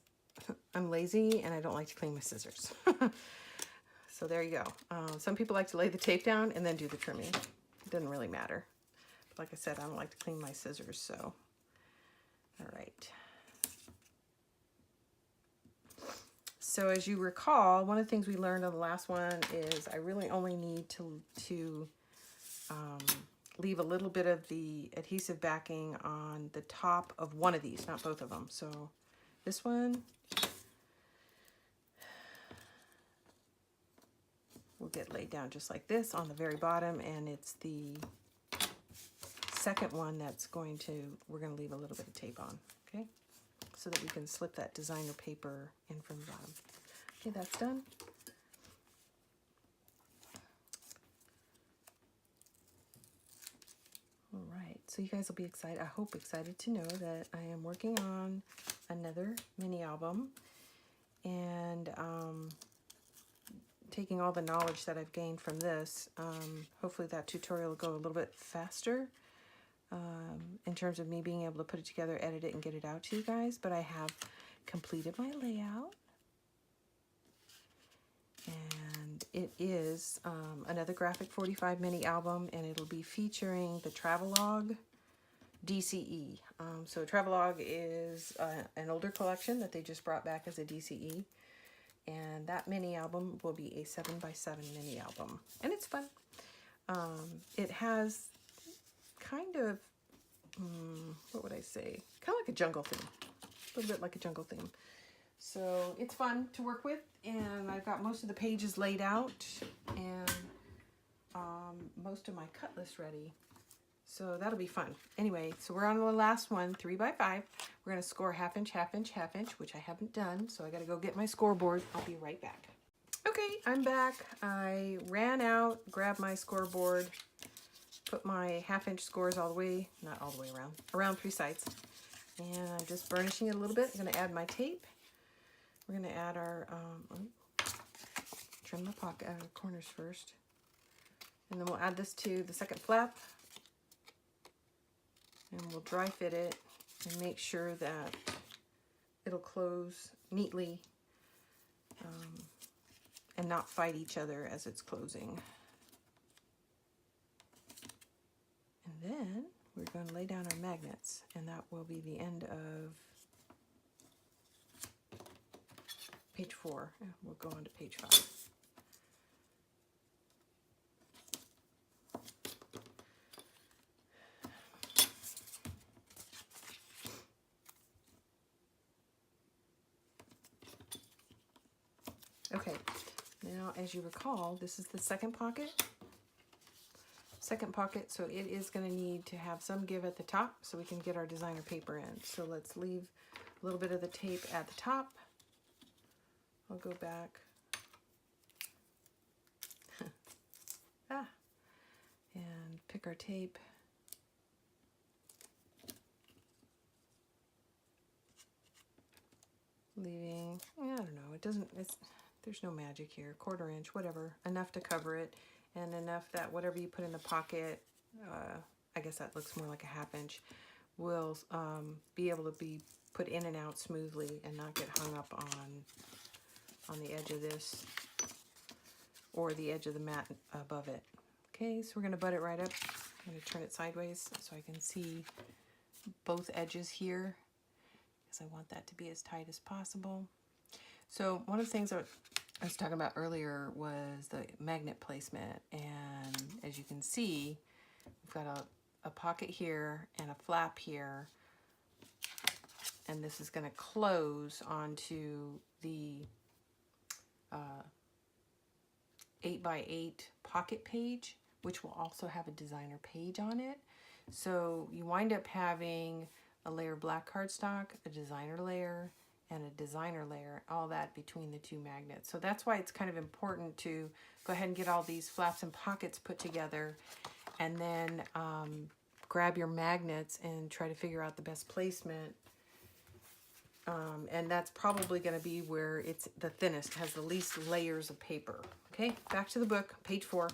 A: I'm lazy and I don't like to clean my scissors. So there you go. Some people like to lay the tape down and then do the trimming. It doesn't really matter. But like I said, I don't like to clean my scissors, so. All right. So as you recall, one of the things we learned on the last one is I really only need to leave a little bit of the adhesive backing on the top of one of these, not both of them. So this one will get laid down just like this on the very bottom, and it's the second one that's we're going to leave a little bit of tape on, okay? So that we can slip that designer paper in from the bottom. Okay, that's done. All right, so you guys will be excited, I hope excited to know that I am working on another mini album, and taking all the knowledge that I've gained from this, hopefully that tutorial will go a little bit faster in terms of me being able to put it together, edit it, and get it out to you guys. But I have completed my layout, and it is another Graphic 45 mini album, and it'll be featuring the Travelogue DCE. So Travelogue is an older collection that they just brought back as a DCE, and that mini album will be a 7 by 7 mini album, and it's fun. It has kind of, what would I say? Kind of like a jungle theme. A little bit like a jungle theme. So it's fun to work with, and I've got most of the pages laid out, and most of my cut list ready. So that'll be fun. Anyway, so we're on the last one, 3 by 5. We're going to score ½ inch, ½ inch, ½ inch, which I haven't done, so I got to go get my scoreboard. I'll be right back. Okay, I'm back. I ran out, grabbed my scoreboard, put my ½ inch scores all the way, not all the way around 3 sides. And I'm just burnishing it a little bit. I'm going to add my tape. We're going to add our, trim the pocket corners first. And then we'll add this to the second flap. And we'll dry fit it and make sure that it'll close neatly and not fight each other as it's closing. And then we're going to lay down our magnets, and that will be the end of page 4. We'll go on to page 5. Okay, now as you recall, this is the second pocket. So it is going to need to have some give at the top so we can get our designer paper in. So let's leave a little bit of the tape at the top. I'll go back. And pick our tape. Leaving, I don't know, there's no magic here, 1/4 inch, whatever, enough to cover it, and enough that whatever you put in the pocket, I guess that looks more like a ½ inch, will be able to be put in and out smoothly and not get hung up on the edge of this or the edge of the mat above it. Okay, so we're going to butt it right up. I'm going to turn it sideways so I can see both edges here, because I want that to be as tight as possible. So one of the things I was talking about earlier was the magnet placement, and as you can see, we've got a pocket here and a flap here, and this is going to close onto the 8x8 pocket page, which will also have a designer page on it. So you wind up having a layer of black cardstock, a designer layer, and a designer layer, all that between the two magnets. So that's why it's kind of important to go ahead and get all these flaps and pockets put together, and then grab your magnets and try to figure out the best placement. And that's probably going to be where it's the thinnest, has the least layers of paper. Okay, back to the book, page 4.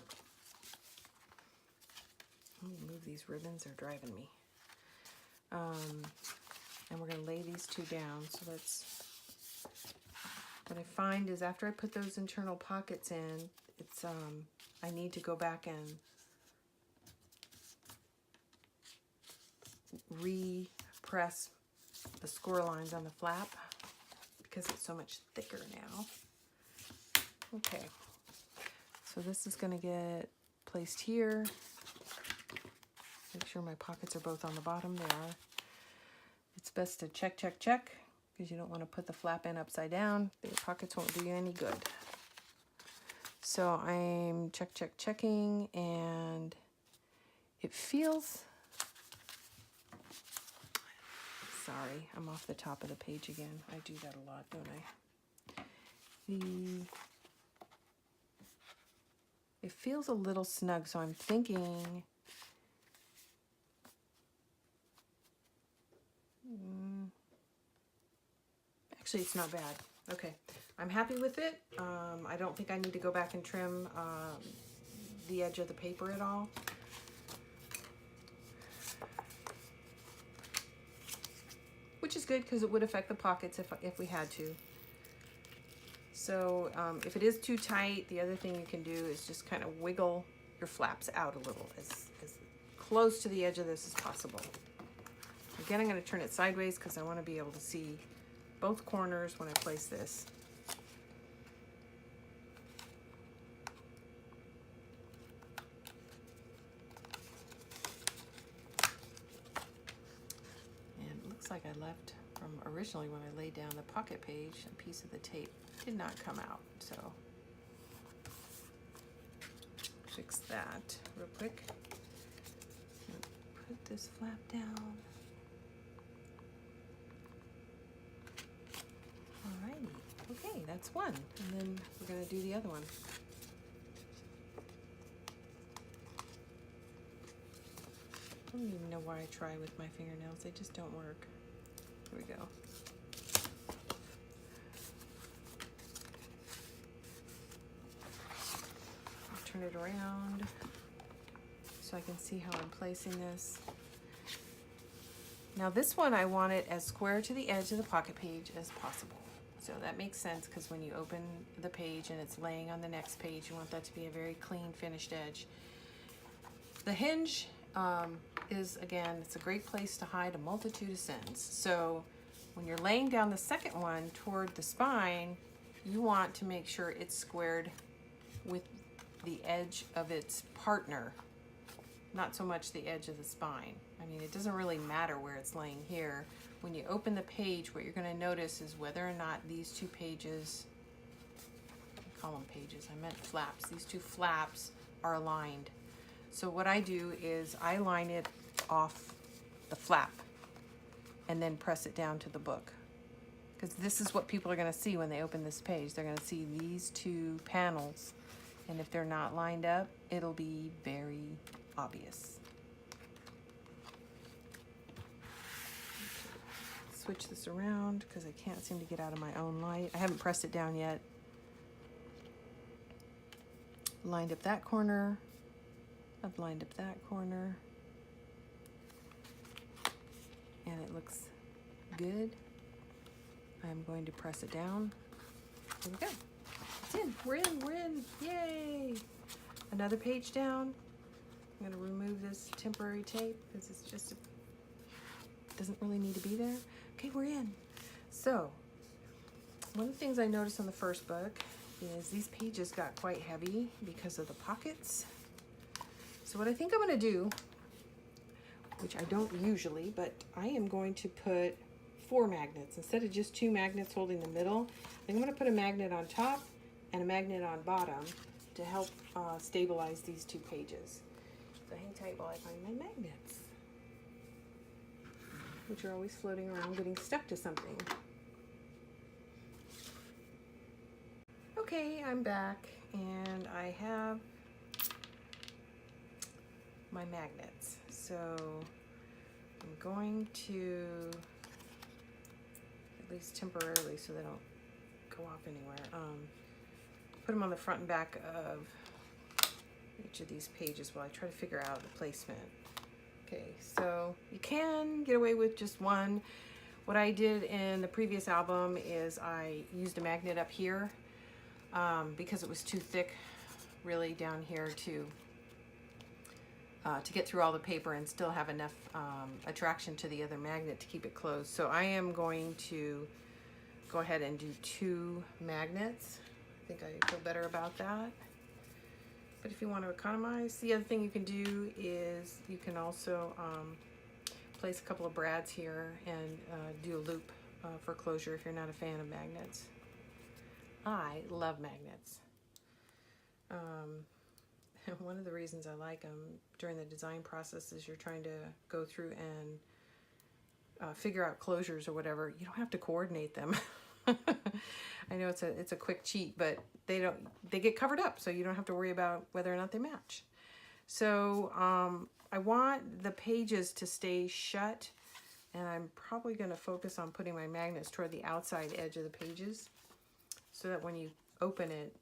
A: Let me move these ribbons, they're driving me. And we're going to lay these two down. So let's, what I find is after I put those internal pockets in, it's, I need to go back and re-press the score lines on the flap because it's so much thicker now. Okay, so this is going to get placed here. Make sure my pockets are both on the bottom. They are. It's best to check, check, check, because you don't want to put the flap in upside down. The pockets won't do you any good. So I'm checking, and it feels, sorry, I'm off the top of the page again. I do that a lot, don't I? It feels a little snug, so I'm thinking, actually, it's not bad. Okay, I'm happy with it. I don't think I need to go back and trim the edge of the paper at all. Which is good because it would affect the pockets if we had to. So if it is too tight, the other thing you can do is just kind of wiggle your flaps out a little, as close to the edge of this as possible. Again, I'm going to turn it sideways because I want to be able to see both corners when I place this. And it looks like I left from originally when I laid down the pocket page, a piece of the tape did not come out, so fix that real quick. Put this flap down. Alrighty, okay, that's one, and then we're gonna do the other one. I don't even know why I try with my fingernails, they just don't work. Here we go. I'll turn it around so I can see how I'm placing this. Now this one, I want it as square to the edge of the pocket page as possible. So that makes sense because when you open the page and it's laying on the next page, you want that to be a very clean, finished edge. The hinge is, again, it's a great place to hide a multitude of sins. So when you're laying down the second one toward the spine, you want to make sure it's squared with the edge of its partner, not so much the edge of the spine. I mean, it doesn't really matter where it's laying here. When you open the page, what you're going to notice is whether or not these two pages, I call them pages, I meant flaps, these two flaps are aligned. So what I do is I line it off the flap and then press it down to the book. Because this is what people are going to see when they open this page. They're going to see these two panels. And if they're not lined up, it'll be very obvious. Switch this around because I can't seem to get out of my own light. I haven't pressed it down yet. Lined up that corner. I've lined up that corner. And it looks good. I'm going to press it down. There we go. It's in. We're in. Yay! Another page down. I'm going to remove this temporary tape because it's just, doesn't really need to be there. Okay, we're in. So, one of the things I noticed on the first book is these pages got quite heavy because of the pockets. So what I think I'm going to do, which I don't usually, but I am going to put 4 magnets. Instead of just 2 magnets holding the middle, I'm going to put a magnet on top and a magnet on bottom to help stabilize these 2 pages. So hang tight while I find my magnets, which are always floating around getting stuck to something. Okay, I'm back and I have my magnets. So I'm going to, at least temporarily so they don't go off anywhere, put them on the front and back of each of these pages while I try to figure out the placement. Okay, so you can get away with just one. What I did in the previous album is I used a magnet up here because it was too thick really down here to get through all the paper and still have enough attraction to the other magnet to keep it closed. So I am going to go ahead and do 2 magnets. I think I feel better about that. But if you want to economize, the other thing you can do is you can also place a couple of brads here and do a loop for closure if you're not a fan of magnets. I love magnets. And one of the reasons I like them during the design process is you're trying to go through and figure out closures or whatever. You don't have to coordinate them. I know it's a quick cheat, but they get covered up, so you don't have to worry about whether or not they match. So I want the pages to stay shut, and I'm probably going to focus on putting my magnets toward the outside edge of the pages so that when you open it,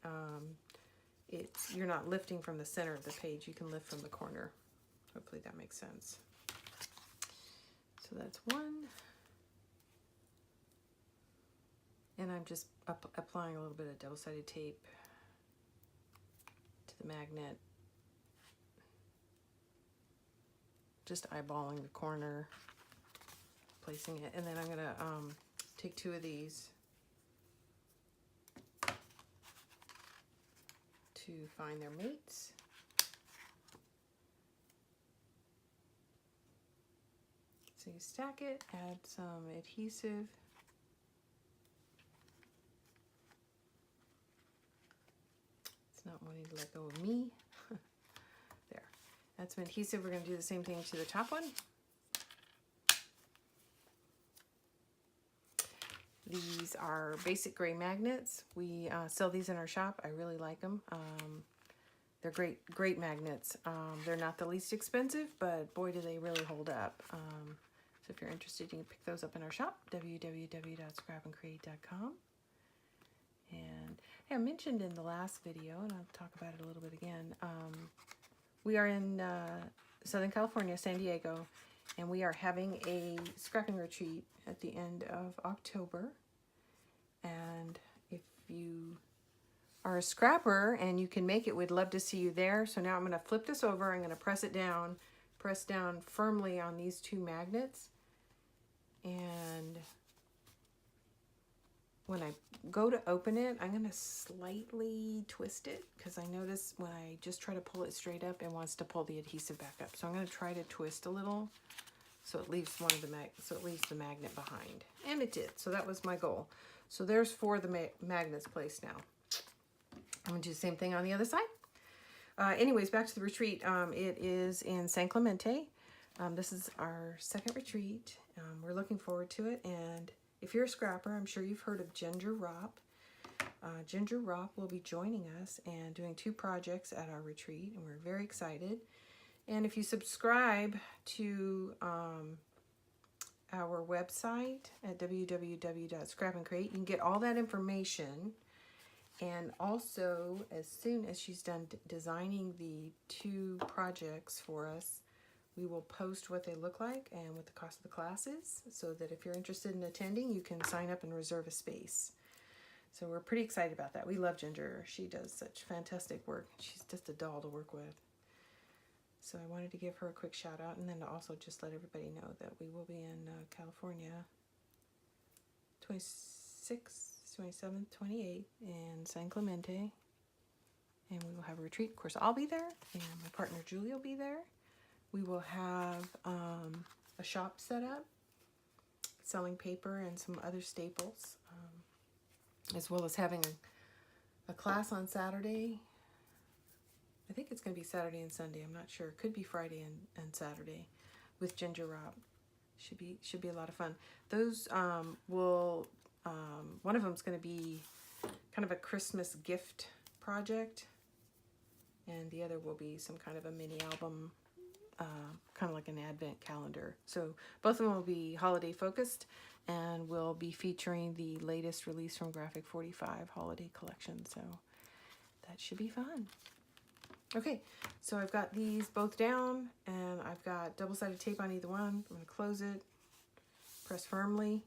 A: you're not lifting from the center of the page. You can lift from the corner. Hopefully that makes sense. So that's one. And I'm just applying a little bit of double-sided tape to the magnet. Just eyeballing the corner, placing it. And then I'm going to take 2 of these to find their mates. So you stack it, add some adhesive. It's not wanting to let go of me. There. Add some adhesive. We're going to do the same thing to the top one. These are basic gray magnets. We sell these in our shop. I really like them. They're great magnets. They're not the least expensive, but boy, do they really hold up. So if you're interested, you can pick those up in our shop, www.scrapandcreate.com. And hey, I mentioned in the last video, and I'll talk about it a little bit again, we are in Southern California, San Diego, and we are having a scrapping retreat at the end of October. And if you are a scrapper and you can make it, we'd love to see you there. So now I'm going to flip this over. I'm going to press down firmly on these 2 magnets. And when I go to open it, I'm going to slightly twist it because I notice when I just try to pull it straight up, it wants to pull the adhesive back up. So I'm going to try to twist a little so it leaves the magnet behind. And it did. So that was my goal. So there's 4 of the magnets placed now. I'm going to do the same thing on the other side. Anyways, back to the retreat. It is in San Clemente. This is our 2nd retreat. We're looking forward to it. And if you're a scrapper, I'm sure you've heard of Ginger Rop. Ginger Rop will be joining us and doing 2 projects at our retreat, and we're very excited. And if you subscribe to our website at www.scrapandcreate, you can get all that information. And also, as soon as she's done designing the 2 projects for us, we will post what they look like and what the cost of the class is, so that if you're interested in attending, you can sign up and reserve a space. So we're pretty excited about that. We love Ginger. She does such fantastic work. She's just a doll to work with. So I wanted to give her a quick shout out, and then to also just let everybody know that we will be in California 26th, 27th, 28th in San Clemente. And we will have a retreat. Of course, I'll be there, and my partner Julie will be there. We will have a shop set up. selling paper and some other staples, as well as having a class on Saturday. I think it's going to be Saturday and Sunday. I'm not sure. It could be Friday and Saturday with Ginger Rob. Should be a lot of fun. Those will, one of them is going to be kind of a Christmas gift project, and the other will be some kind of a mini album, kind of like an advent calendar. So both of them will be holiday focused, and will be featuring the latest release from Graphic 45 holiday collection. So that should be fun. Okay, so I've got these both down, and I've got double-sided tape on either one. I'm going to close it, press firmly,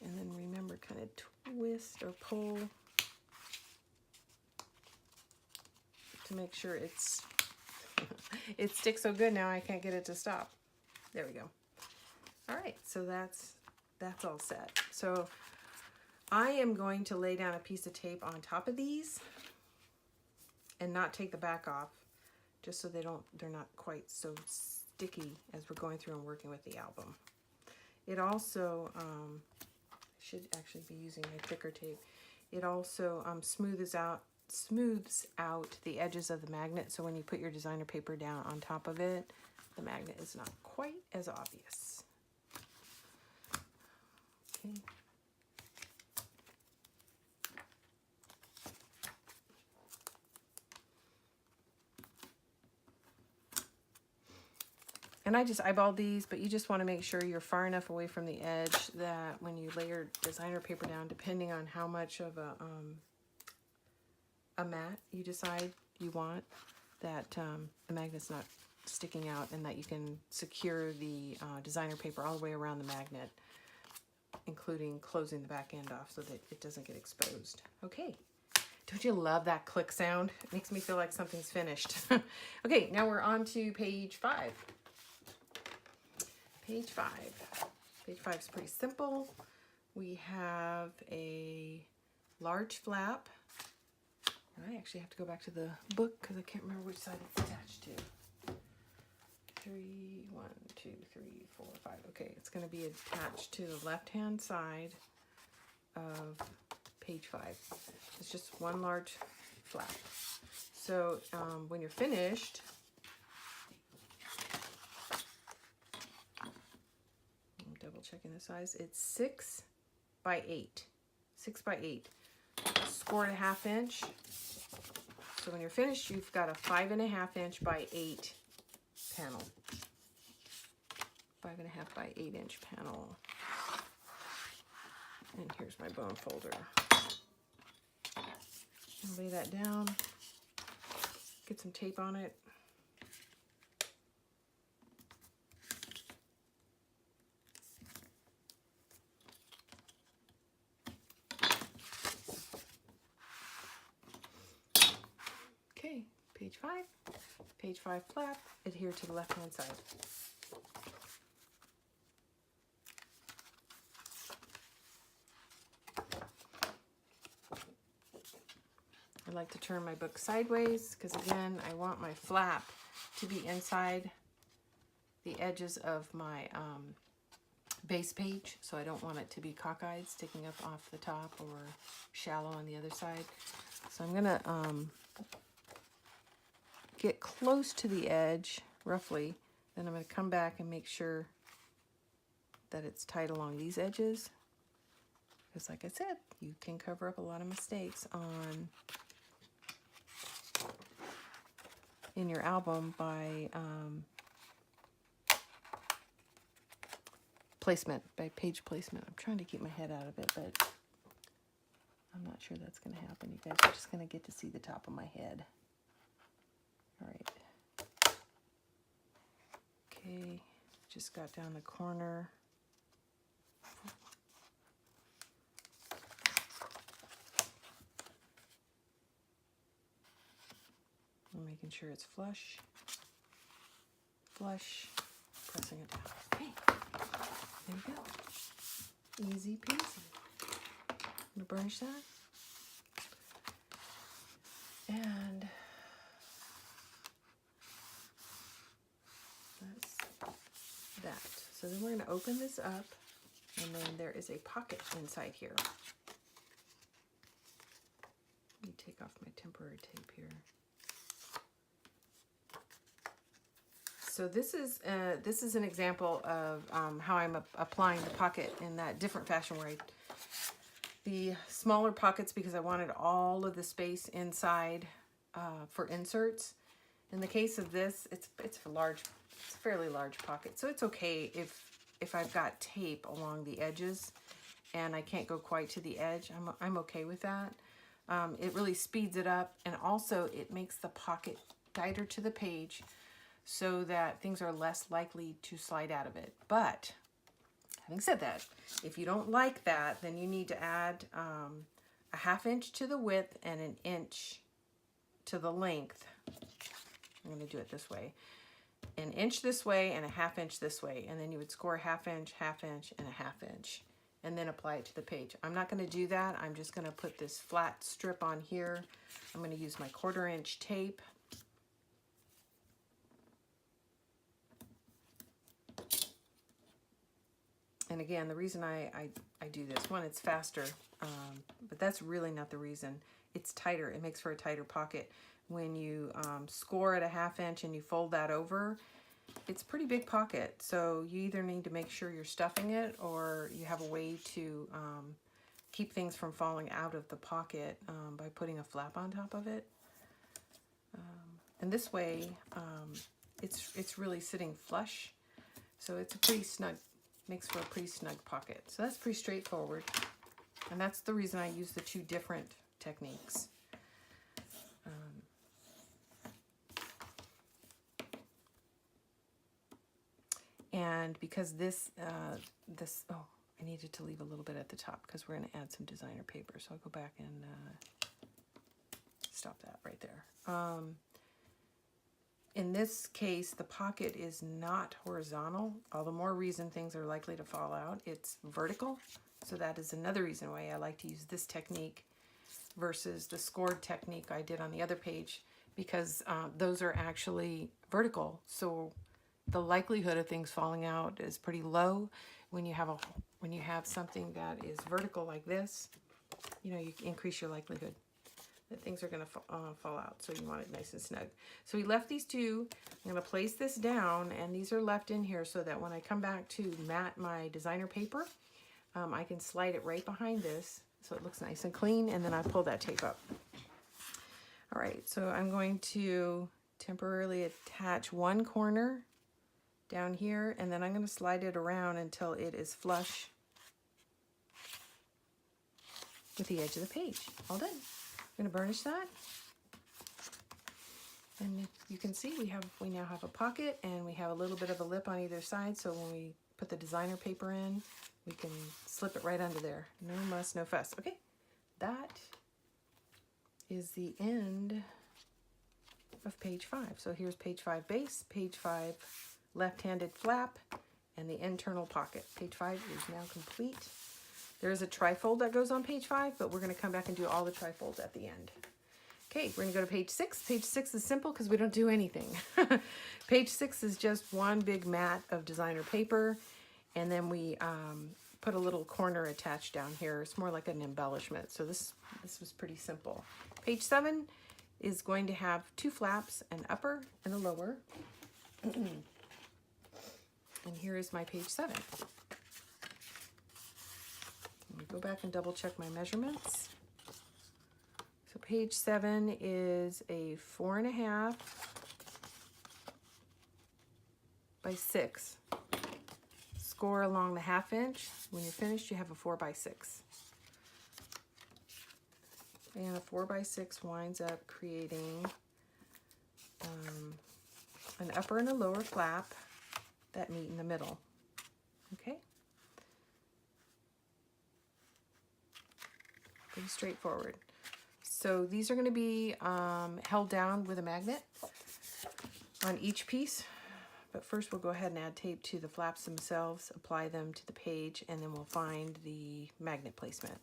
A: and then remember, kind of twist or pull to make sure it's it sticks so good now I can't get it to stop. There we go. All right, so that's all set. So I am going to lay down a piece of tape on top of these and not take the back off, just so they're not quite so sticky as we're going through and working with the album. It also, should actually be using a thicker tape. It also smooths out the edges of the magnet, so when you put your designer paper down on top of it, the magnet is not quite as obvious. Okay. And I just eyeballed these, but you just want to make sure you're far enough away from the edge that when you lay your designer paper down, depending on how much of a mat you decide you want, that the magnet's not sticking out, and that you can secure the designer paper all the way around the magnet, including closing the back end off so that it doesn't get exposed. Okay. Don't you love that click sound? It makes me feel like something's finished. Okay, now we're on to page 5. Page 5. Page 5 is pretty simple. We have a large flap. And I actually have to go back to the book because I can't remember which side it's attached to. 1, 2, 3, 4, 5. Okay, it's going to be attached to the left-hand side of page 5. It's just one large flap. So when you're finished, I'm double checking the size. It's 6 by 8. 6 by 8. Score it a 1/2 inch. So when you're finished, you've got a 5.5 inch by 8 panel. 5.5 by 8 inch panel. And here's my bone folder. I'll lay that down. Get some tape on it. Okay, page 5. Page 5 flap, adhere to the left-hand side. I like to turn my book sideways because, again, I want my flap to be inside the edges of my base page, so I don't want it to be cockeyed, sticking up off the top, or shallow on the other side. So I'm going to get close to the edge, roughly. Then I'm going to come back and make sure that it's tight along these edges. Because, like I said, you can cover up a lot of mistakes in your album by placement, by page placement. I'm trying to keep my head out of it, but I'm not sure that's going to happen. You guys are just going to get to see the top of my head. All right. Okay, just got down the corner. I'm making sure it's flush, pressing it down. Okay, there we go. Easy peasy. I'm gonna burnish that. And that. So then we're going to open this up, and then there is a pocket inside here. Let me take off my temporary tape here. So this is an example of how I'm applying the pocket in that different fashion where the smaller pockets because I wanted all of the space inside for inserts. In the case of this, it's a fairly large pocket, so it's okay if I've got tape along the edges and I can't go quite to the edge. I'm okay with that. It really speeds it up, and also it makes the pocket tighter to the page so that things are less likely to slide out of it. But having said that, if you don't like that, then you need to add a 1/2 inch to the width and 1 inch to the length. I'm going to do it this way. 1 inch this way and a 1/2 inch this way. And then you would score 1/2 inch, 1/2 inch, and a 1/2 inch. And then apply it to the page. I'm not going to do that. I'm just going to put this flat strip on here. I'm going to use my 1/4 inch tape. And again, the reason I do this, one, it's faster, but that's really not the reason. It's tighter. It makes for a tighter pocket. When you score at a 1/2 inch and you fold that over, it's a pretty big pocket. So you either need to make sure you're stuffing it, or you have a way to keep things from falling out of the pocket by putting a flap on top of it. And this way, it's really sitting flush. So it's a pretty snug, makes for a pretty snug pocket. So that's pretty straightforward. And that's the reason I use the two different techniques. And because this, oh, I needed to leave a little bit at the top because we're going to add some designer paper. So I'll go back and stop that right there. In this case, the pocket is not horizontal. All the more reason things are likely to fall out. It's vertical. So that is another reason why I like to use this technique versus the scored technique I did on the other page, because those are actually vertical. So the likelihood of things falling out is pretty low. When you have something that is vertical like this, you know, you increase your likelihood that things are going to fall out. So you want it nice and snug. So we left these two. I'm going to place this down, and these are left in here so that when I come back to mat my designer paper, I can slide it right behind this so it looks nice and clean, and then I pull that tape up. All right, so I'm going to temporarily attach one corner down here, and then I'm going to slide it around until it is flush with the edge of the page. All done. I'm going to burnish that. And you can see we now have a pocket, and we have a little bit of a lip on either side, so when we put the designer paper in, we can slip it right under there. No muss, no fuss. Okay, that is the end of page 5. So here's page 5 base, page 5 left-handed flap, and the internal pocket. Page 5 is now complete. There is a trifold that goes on page 5, but we're going to come back and do all the trifolds at the end. Okay, we're going to go to page 6. Page 6 is simple because we don't do anything. Page 6 is just one big mat of designer paper, and then we put a little corner attached down here. It's more like an embellishment. So this was pretty simple. Page 7 is going to have 2 flaps, an upper and a lower. And here is my page 7. Let me go back and double check my measurements. So page 7 is a 4.5 by 6. Score along the 1/2 inch. When you're finished, you have a 4 by 6. And a 4 by 6 winds up creating an upper and a lower flap that meet in the middle. Okay? Pretty straightforward. So these are going to be held down with a magnet on each piece. But first we'll go ahead and add tape to the flaps themselves, apply them to the page, and then we'll find the magnet placement.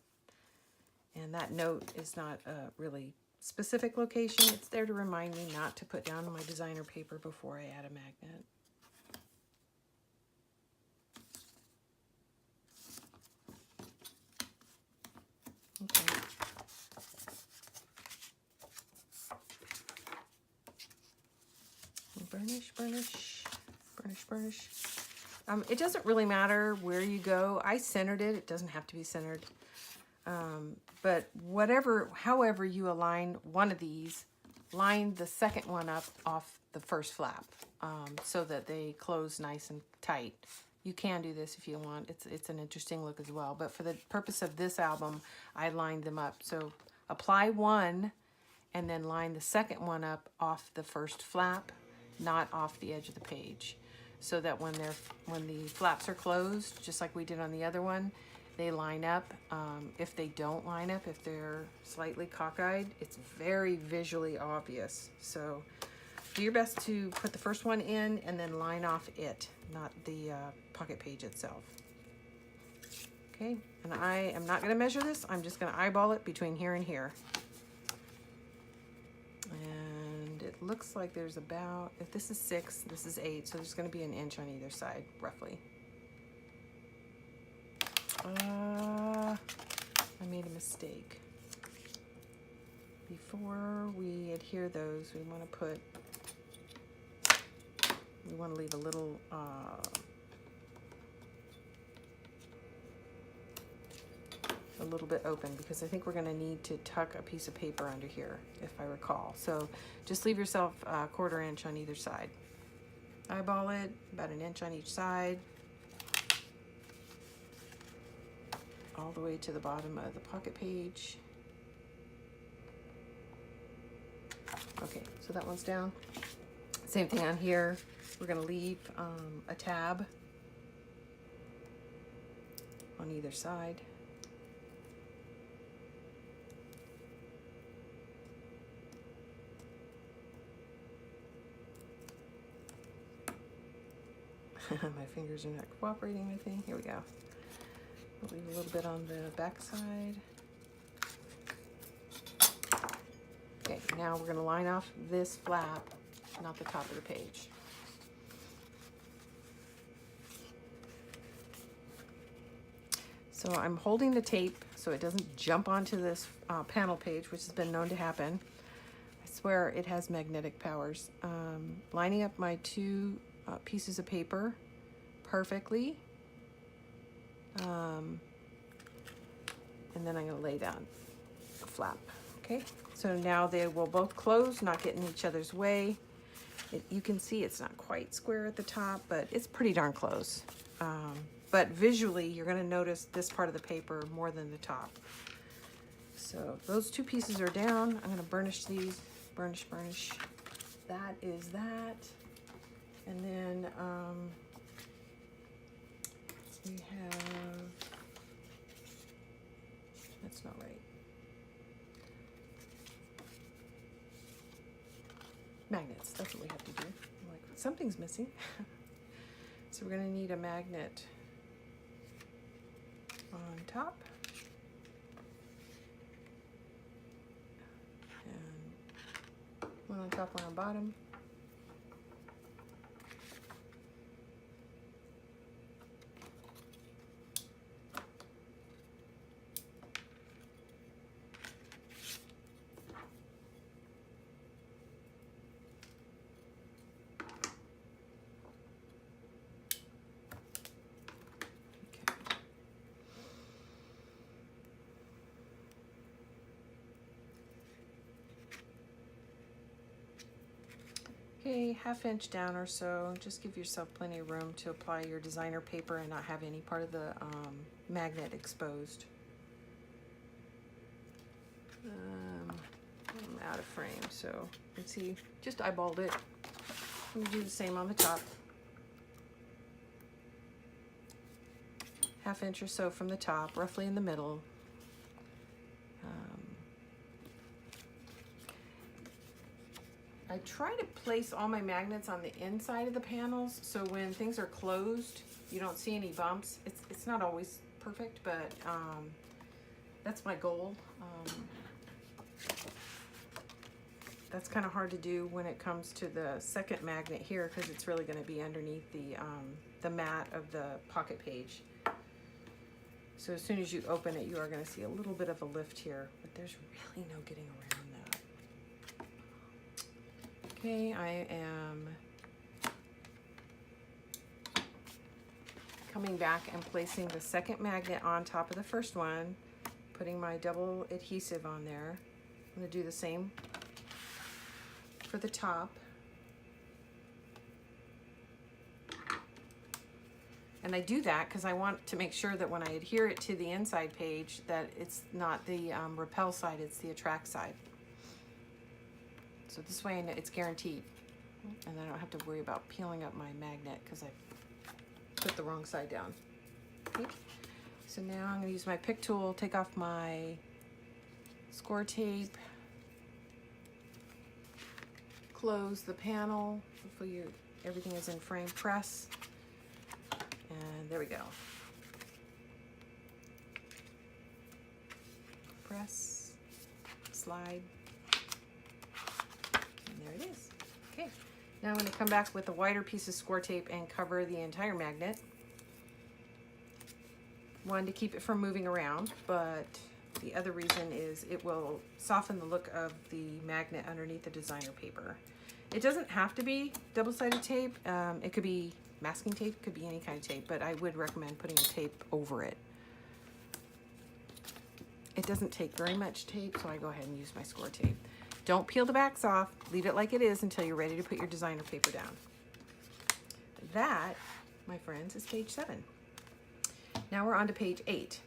A: And that note is not a really specific location. It's there to remind me not to put down my designer paper before I add a magnet. Burnish, burnish, burnish, burnish. It doesn't really matter where you go. I centered it. It doesn't have to be centered. But however you align one of these, line the second one up off the first flap so that they close nice and tight. You can do this if you want. It's an interesting look as well. But for the purpose of this album, I lined them up. So apply one and then line the second one up off the first flap, not off the edge of the page. So that when the flaps are closed, just like we did on the other one, they line up. If they don't line up, if they're slightly cockeyed, it's very visually obvious. So do your best to put the first one in and then line off it, not the pocket page itself. Okay, and I am not going to measure this. I'm just going to eyeball it between here and here. And it looks like there's about, if this is 6, this is 8, so there's going to be an inch on either side, roughly. I made a mistake. Before we adhere those, we want to leave a little bit open because I think we're going to need to tuck a piece of paper under here, if I recall. So just leave yourself a 1/4 inch on either side. Eyeball it, about an inch on each side, all the way to the bottom of the pocket page. Okay, so that one's down. Same thing on here. We're going to leave a tab on either side. My fingers are not cooperating with me. Here we go. We'll leave a little bit on the back side. Okay, now we're going to line off this flap, not the top of the page. So I'm holding the tape so it doesn't jump onto this panel page, which has been known to happen. I swear it has magnetic powers. Lining up my 2 pieces of paper perfectly. And then I'm going to lay down the flap. Okay, so now they will both close, not get in each other's way. You can see it's not quite square at the top, but it's pretty darn close. But visually, you're going to notice this part of the paper more than the top. So those 2 pieces are down. I'm going to burnish these. Burnish, burnish. That is that. And then we have, that's not right. Magnets, that's what we have to do. I'm like, something's missing. So we're going to need a magnet on top. And one on top, one on bottom. Okay, 1/2 inch down or so. Just give yourself plenty of room to apply your designer paper and not have any part of the magnet exposed. I'm out of frame, so you can see, just eyeballed it. You do the same on the top. 1/2 inch or so from the top, roughly in the middle. I try to place all my magnets on the inside of the panels, so when things are closed, you don't see any bumps. It's not always perfect, but that's my goal. That's kind of hard to do when it comes to the second magnet here, because it's really going to be underneath the mat of the pocket page. So as soon as you open it, you are going to see a little bit of a lift here, but there's really no getting around that. Okay, I am coming back and placing the second magnet on top of the first one, putting my double adhesive on there. I'm going to do the same for the top. And I do that because I want to make sure that when I adhere it to the inside page that it's not the repel side, it's the attract side. So this way I know it's guaranteed. And I don't have to worry about peeling up my magnet because I put the wrong side down. Okay. So now I'm going to use my pick tool, take off my score tape, close the panel. Hopefully everything is in frame, press. And there we go. Press, slide, and there it is. Okay, now I'm going to come back with a wider piece of score tape and cover the entire magnet. One, to keep it from moving around, but the other reason is it will soften the look of the magnet underneath the designer paper. It doesn't have to be double-sided tape. It could be masking tape, could be any kind of tape, but I would recommend putting a tape over it. It doesn't take very much tape, so I go ahead and use my score tape. Don't peel the backs off. Leave it like it is until you're ready to put your designer paper down. That, my friends, is page 7. Now we're on to page 8.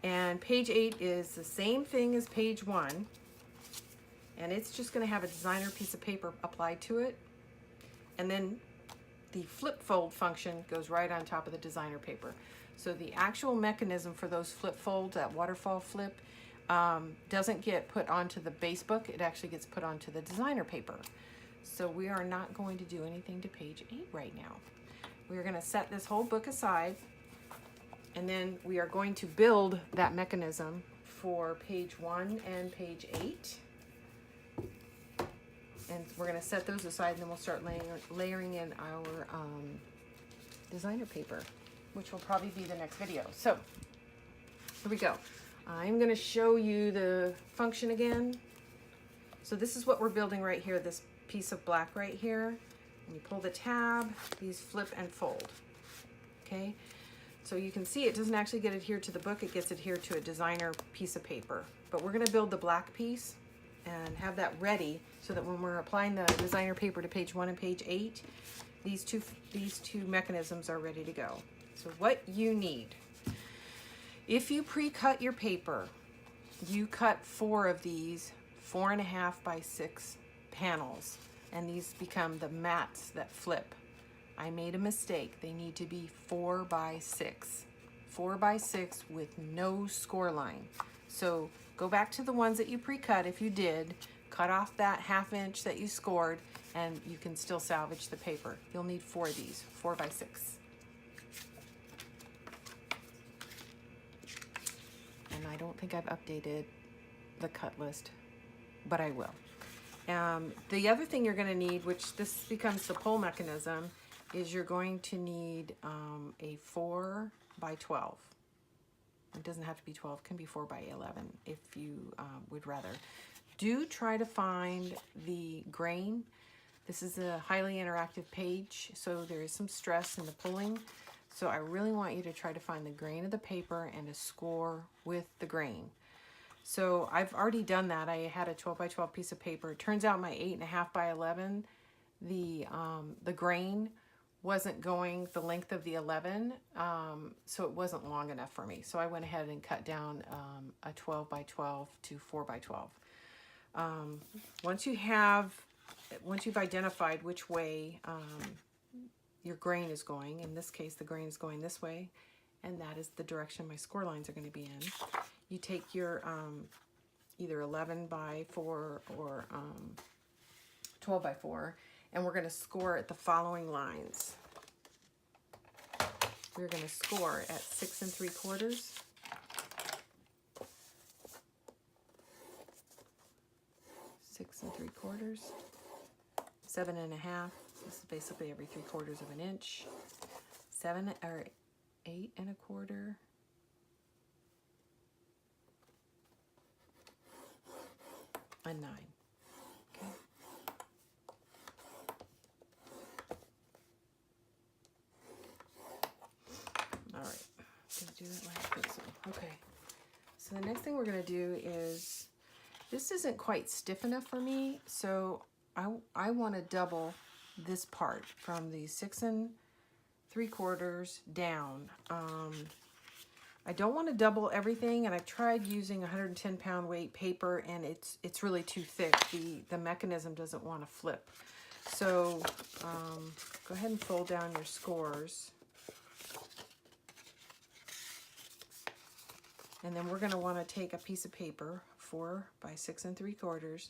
A: And page 8 is the same thing as page 1. And it's just going to have a designer piece of paper applied to it. And then the flip fold function goes right on top of the designer paper. So the actual mechanism for those flip folds, that waterfall flip, doesn't get put onto the base book. It actually gets put onto the designer paper. So we are not going to do anything to page 8 right now. We're going to set this whole book aside, and then we are going to build that mechanism for page 1 and page 8. And we're going to set those aside, and then we'll start layering in our designer paper, which will probably be the next video. So here we go. I'm going to show you the function again. So this is what we're building right here, this piece of black right here. When you pull the tab, these flip and fold. Okay, so you can see it doesn't actually get adhered to the book, it gets adhered to a designer piece of paper. But we're going to build the black piece and have that ready so that when we're applying the designer paper to page 1 and page 8, these two mechanisms are ready to go. So what you need, if you pre-cut your paper, you cut 4 of these 4.5 by 6 panels, and these become the mats that flip. I made a mistake. They need to be 4 by 6. 4 by 6 with no score line. So go back to the ones that you pre-cut if you did, cut off that 1/2 inch that you scored, and you can still salvage the paper. You'll need 4 of these, 4 by 6. And I don't think I've updated the cut list, but I will. The other thing you're going to need, which this becomes the pull mechanism, is you're going to need a 4 by 12. It doesn't have to be 12, it can be 4 by 11 if you would rather. Do try to find the grain. This is a highly interactive page, so there is some stress in the pulling. So I really want you to try to find the grain of the paper and to score with the grain. So I've already done that. I had a 12 by 12 piece of paper. It turns out my 8.5 by 11, the grain wasn't going the length of the 11, so it wasn't long enough for me. So I went ahead and cut down a 12 by 12 to 4 by 12. Once you've identified which way your grain is going, in this case the grain is going this way, and that is the direction my score lines are going to be in, you take your either 11 by 4 or 12 by 4, and we're going to score at the following lines. We're going to score at 6 3/4, 6 3/4, 7.5. This is basically every 3/4 of an inch. 7 or 8 1/4. And 9. Okay. do it like this. Okay. So the next thing we're going to do is, this isn't quite stiff enough for me, so I want to double this part from the 6 3/4 down. I don't want to double everything, and I've tried using 110-pound weight paper, and it's really too thick. The mechanism doesn't want to flip. So go ahead and fold down your scores. And then we're going to want to take a piece of paper, 4 by 6 3/4,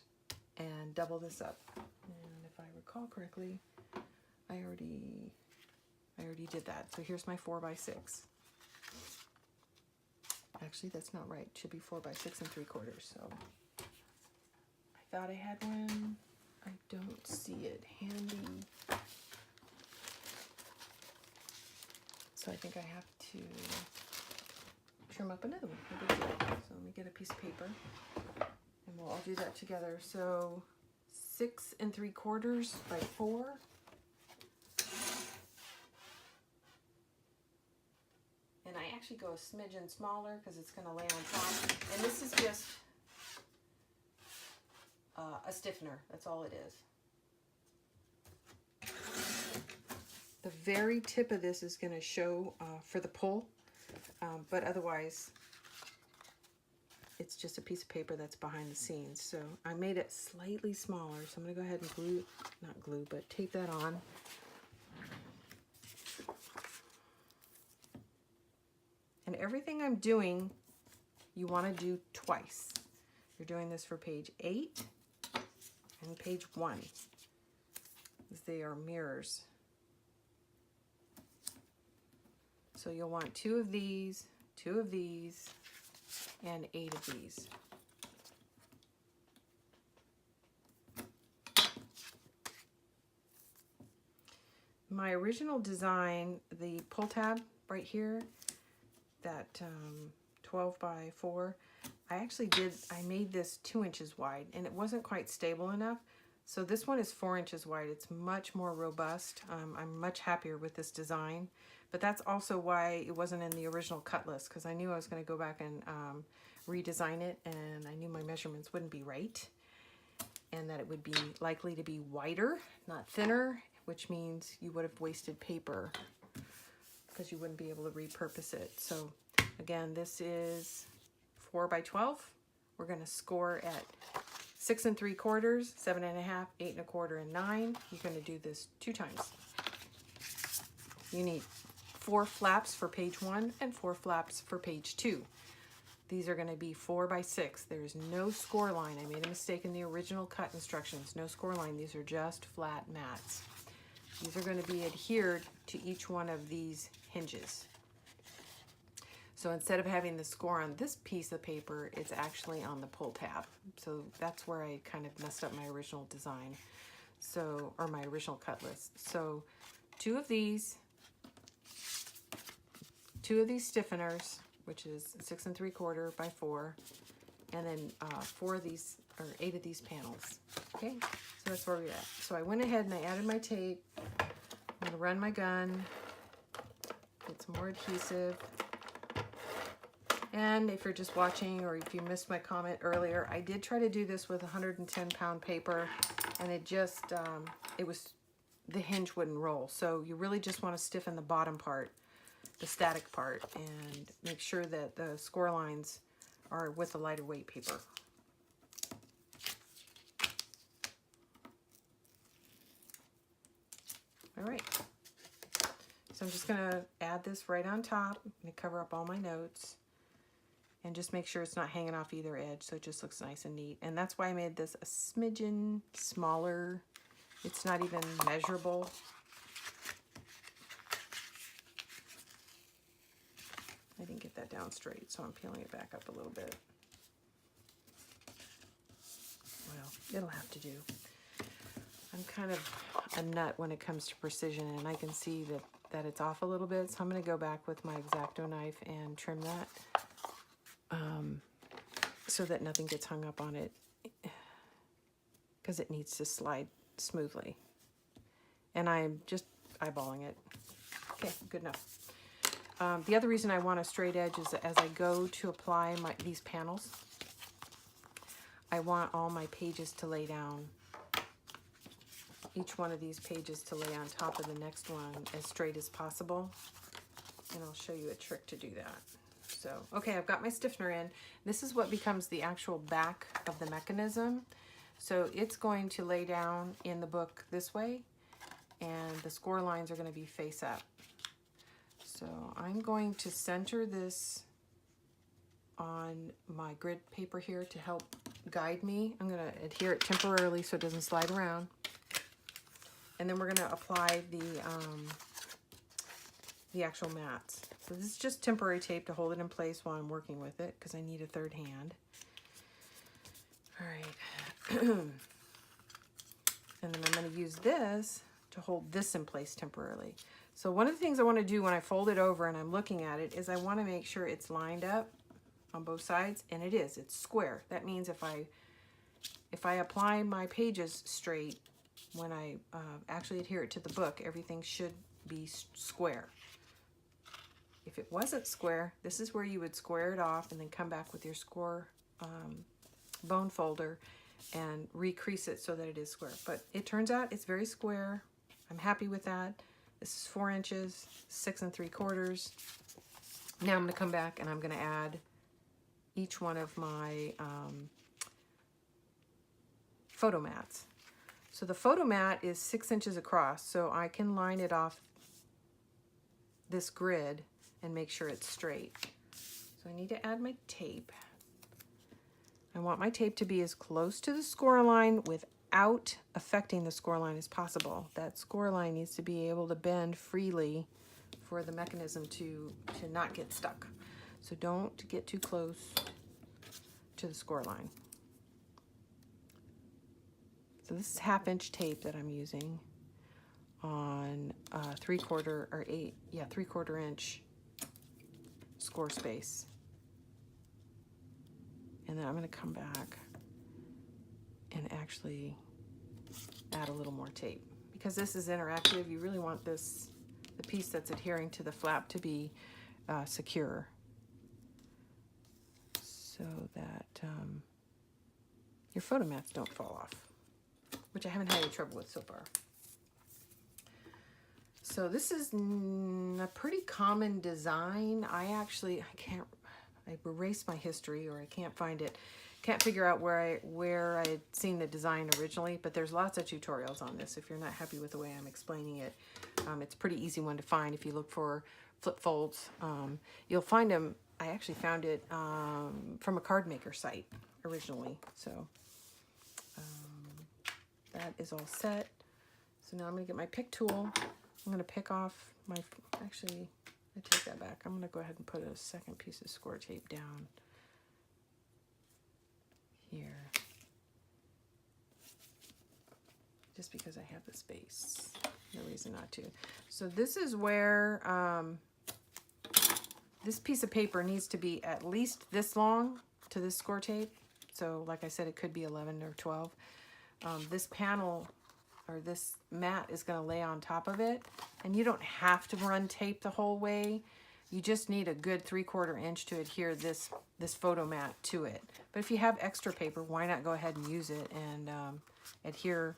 A: and double this up. And if I recall correctly, I already did that. So here's my 4 by 6. Actually, that's not right. It should be 4 by 6 3/4. So I thought I had one. I don't see it handy. So I think I have to trim up another one. No big deal. So let me get a piece of paper and we'll all do that together. So 6 3/4 by 4. And I actually go a smidgen smaller because it's going to lay on top. And this is just a stiffener. That's all it is. The very tip of this is going to show for the pull, but otherwise it's just a piece of paper that's behind the scenes. So I made it slightly smaller, so I'm going to go ahead and glue, not glue, but tape that on. And everything I'm doing, you want to do twice. You're doing this for page 8 and page 1, because they are mirrors. So you'll want 2 of these, 2 of these, and 8 of these. My original design, the pull tab right here, that 12 by 4, I made this 2 inches wide, and it wasn't quite stable enough. So this one is 4 inches wide. It's much more robust. I'm much happier with this design, but that's also why it wasn't in the original cut list, because I knew I was going to go back and redesign it, and I knew my measurements wouldn't be right, and that it would be likely to be wider, not thinner, which means you would have wasted paper because you wouldn't be able to repurpose it. So again, this is 4 by 12. We're going to score at 6 3/4, 7 1/2, 8 1/4, and 9. You're going to do this 2 times. You need 4 flaps for page 1 and 4 flaps for page 2. These are going to be 4 by 6. There's no score line. I made a mistake in the original cut instructions. No score line. These are just flat mats. These are going to be adhered to each one of these hinges. So instead of having the score on this piece of paper, it's actually on the pull tab. So that's where I kind of messed up my original design. So, or my original cut list. So 2 of these, 2 of these stiffeners, which is 6 3/4 by 4, and then 4 of these, or 8 of these panels. Okay, so that's where we're at. So I went ahead and I added my tape. I'm gonna run my gun, get some more adhesive. And if you're just watching, or if you missed my comment earlier, I did try to do this with 110-pound paper, and it just, the hinge wouldn't roll. So you really just want to stiffen the bottom part, the static part, and make sure that the score lines are with the lighter weight paper. All right. So I'm just gonna add this right on top. I'm gonna cover up all my notes. And just make sure it's not hanging off either edge, so it just looks nice and neat. And that's why I made this a smidgen smaller. It's not even measurable. I didn't get that down straight, so I'm peeling it back up a little bit. Well, it'll have to do. I'm kind of a nut when it comes to precision, and I can see that it's off a little bit, so I'm going to go back with my X-Acto knife and trim that. So that nothing gets hung up on it, because it needs to slide smoothly. And I'm just eyeballing it. Okay, good enough. The other reason I want a straight edge is that as I go to apply these panels, I want all my pages to lay down, each one of these pages to lay on top of the next one as straight as possible. And I'll show you a trick to do that. So, okay, I've got my stiffener in. This is what becomes the actual back of the mechanism. So it's going to lay down in the book this way, and the score lines are going to be face up. So I'm going to center this on my grid paper here to help guide me. I'm going to adhere it temporarily so it doesn't slide around. And then we're going to apply the actual mats. So this is just temporary tape to hold it in place while I'm working with it, because I need a third hand. All right. And then I'm going to use this to hold this in place temporarily. So one of the things I want to do when I fold it over and I'm looking at it is I want to make sure it's lined up on both sides, and it is. It's square. That means if I apply my pages straight, when I actually adhere it to the book, everything should be square. If it wasn't square, this is where you would square it off and then come back with your score bone folder and recrease it so that it is square. But it turns out it's very square. I'm happy with that. This is 4 inches, 6 3/4. Now I'm going to come back and I'm going to add each one of my photo mats. So the photo mat is 6 inches across, so I can line it off this grid and make sure it's straight. So I need to add my tape. I want my tape to be as close to the score line without affecting the score line as possible. That score line needs to be able to bend freely for the mechanism to not get stuck. So don't get too close to the score line. So this is 1/2 inch tape that I'm using on 3/4 or 3/4 inch score space. And then I'm going to come back and actually add a little more tape. Because this is interactive, you really want the piece that's adhering to the flap to be secure, so that your photo mats don't fall off, which I haven't had any trouble with so far. So this is a pretty common design. I erased my history, or I can't find it. Can't figure out where I had seen the design originally, but there's lots of tutorials on this. If you're not happy with the way I'm explaining it, it's a pretty easy one to find. If you look for flip folds, you'll find them. I actually found it from a card maker site originally. So that is all set. So now I'm going to get my pick tool. I'm going to pick off my, actually, I take that back. I'm going to go ahead and put a second piece of score tape down here, just because I have the space. No reason not to. So this is where this piece of paper needs to be at least this long to this score tape. So like I said, it could be 11 or 12. This panel, or this mat, is going to lay on top of it, and you don't have to run tape the whole way. You just need a good 3/4 inch to adhere this photo mat to it. But if you have extra paper, why not go ahead and use it and adhere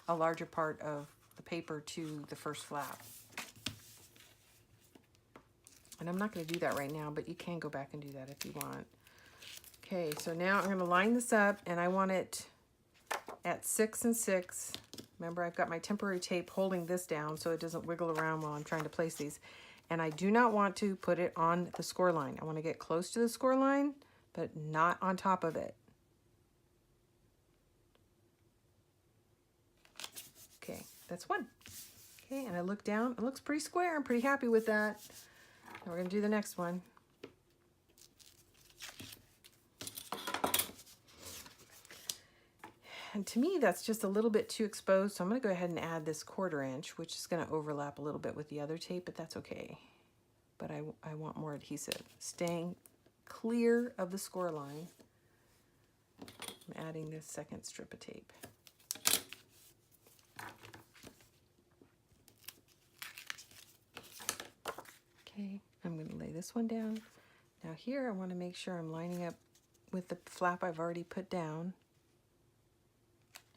A: a larger part of the paper to the first flap. And I'm not going to do that right now, but you can go back and do that if you want. Okay, so now I'm going to line this up, and I want it at 6 and 6. Remember, I've got my temporary tape holding this down so it doesn't wiggle around while I'm trying to place these. And I do not want to put it on the score line. I want to get close to the score line, but not on top of it. Okay, that's one. Okay, and I look down. It looks pretty square. I'm pretty happy with that. Now we're going to do the next one. And to me, that's just a little bit too exposed, so I'm going to go ahead and add this 1/4 inch, which is going to overlap a little bit with the other tape, but that's okay. But I want more adhesive. Staying clear of the score line, I'm adding this second strip of tape. Okay, I'm going to lay this one down. Now here I want to make sure I'm lining up with the flap I've already put down,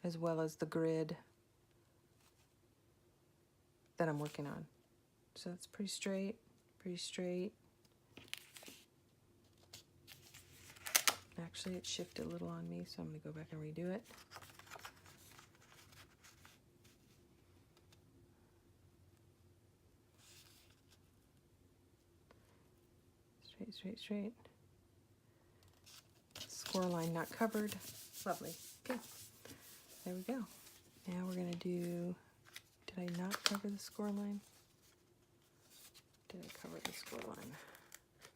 A: as well as the grid that I'm working on. So it's pretty straight, pretty straight. Actually, it shifted a little on me, so I'm going to go back and redo it. Straight, straight, straight. Score line not covered. Lovely. Okay, there we go. Now we're going to do, did I not cover the score line? Did I cover the score line?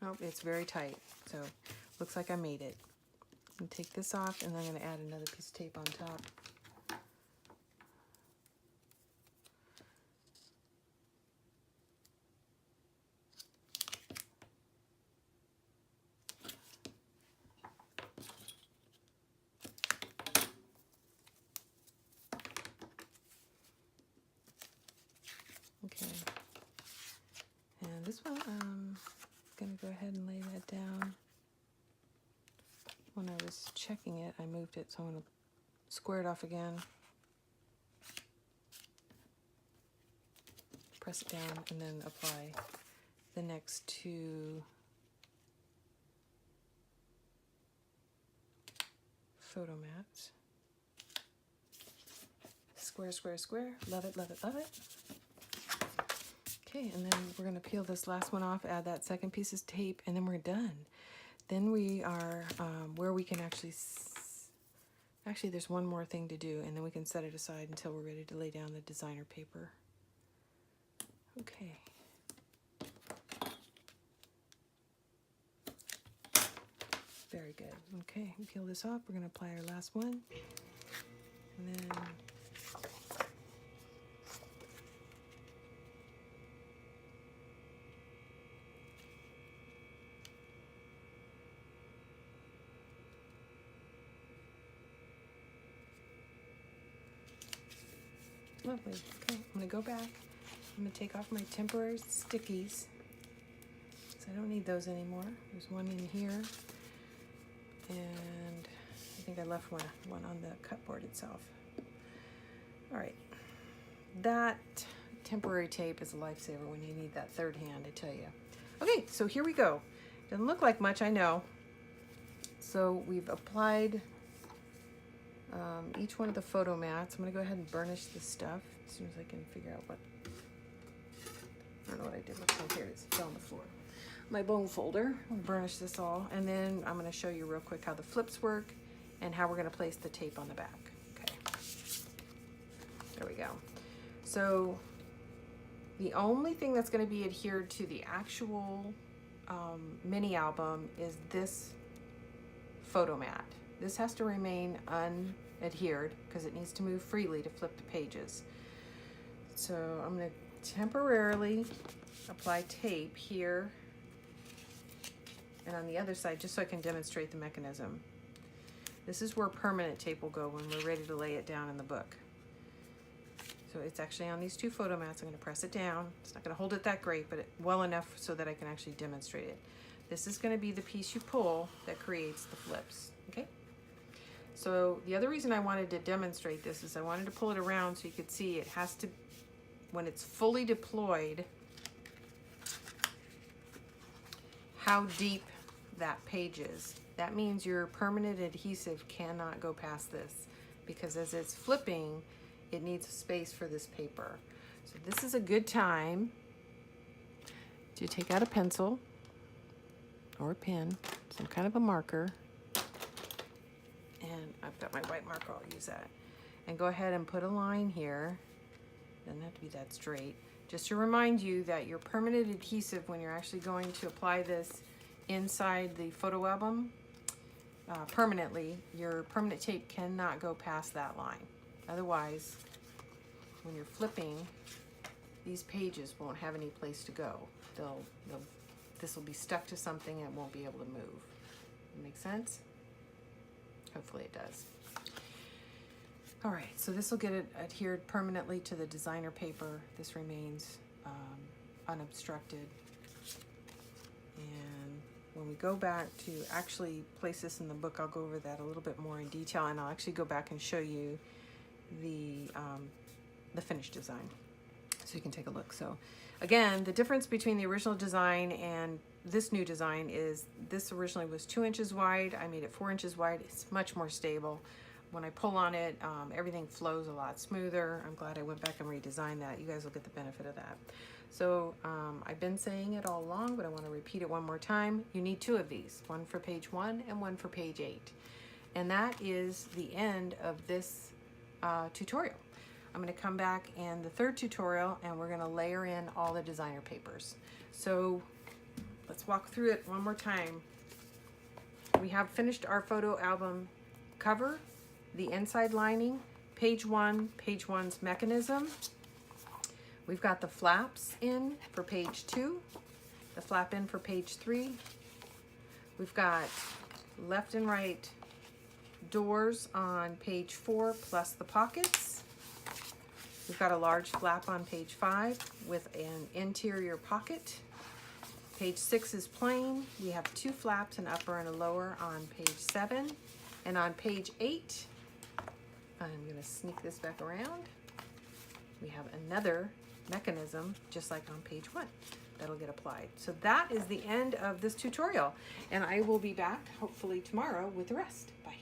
A: Nope, it's very tight, so looks like I made it. I'm going to take this off, and then I'm going to add another piece of tape on top. Okay, and this one, I'm going to go ahead and lay that down. When I was checking it, I moved it, so I'm going to square it off again. Press it down, and then apply the next two photo mats. Square, square, square. Love it, love it, love it. Okay, and then we're going to peel this last one off, add that second piece of tape, and then we're done. Then we are where we can actually, actually there's one more thing to do, and then we can set it aside until we're ready to lay down the designer paper. Okay. Very good. Okay, peel this off. We're going to apply our last one. And then lovely. Okay, I'm going to go back. I'm going to take off my temporary stickies. So I don't need those anymore. There's one in here. And I think I left one on the cupboard itself. All right. That temporary tape is a lifesaver when you need that third hand, I tell you. Okay, so here we go. Doesn't look like much, I know. So we've applied each one of the photo mats. I'm going to go ahead and burnish this stuff as soon as I can figure out what, I don't know what I did. Oh, here it is. It fell on the floor. My bone folder. I'll burnish this all, and then I'm going to show you real quick how the flips work and how we're going to place the tape on the back. Okay. There we go. So the only thing that's going to be adhered to the actual mini album is this photo mat. This has to remain unadhered because it needs to move freely to flip the pages. So I'm going to temporarily apply tape here and on the other side, just so I can demonstrate the mechanism. This is where permanent tape will go when we're ready to lay it down in the book. So it's actually on these two photo mats. I'm going to press it down. It's not going to hold it that great, but well enough so that I can actually demonstrate it. This is going to be the piece you pull that creates the flips. Okay. So the other reason I wanted to demonstrate this is I wanted to pull it around so you could see it has to, when it's fully deployed, how deep that page is. That means your permanent adhesive cannot go past this, because as it's flipping, it needs space for this paper. So this is a good time to take out a pencil or a pen, some kind of a marker, and I've got my white marker, I'll use that, and go ahead and put a line here. Doesn't have to be that straight. Just to remind you that your permanent adhesive, when you're actually going to apply this inside the photo album permanently, your permanent tape cannot go past that line. Otherwise, when you're flipping, these pages won't have any place to go. This will be stuck to something and won't be able to move. Make sense? Hopefully it does. All right, so this will get it adhered permanently to the designer paper. This remains unobstructed. And when we go back to actually place this in the book, I'll go over that a little bit more in detail, and I'll actually go back and show you the finished design so you can take a look. So again, the difference between the original design and this new design is this originally was 2 inches wide. I made it 4 inches wide. It's much more stable. When I pull on it, everything flows a lot smoother. I'm glad I went back and redesigned that. You guys will get the benefit of that. So I've been saying it all along, but I want to repeat it one more time. You need 2 of these, one for page 1 and one for page 8. And that is the end of this tutorial. I'm going to come back in the 3rd tutorial and we're going to layer in all the designer papers. So let's walk through it one more time. We have finished our photo album cover, the inside lining, page 1, page 1's mechanism. We've got the flaps in for page 2, the flap in for page 3. We've got left and right doors on page 4 plus the pockets. We've got a large flap on page 5 with an interior pocket. Page 6 is plain. We have 2 flaps, an upper and a lower on page 7. And on page 8, I'm going to sneak this back around. We have another mechanism just like on page 1 that'll get applied. So that is the end of this tutorial, and I will be back hopefully tomorrow with the rest. Bye.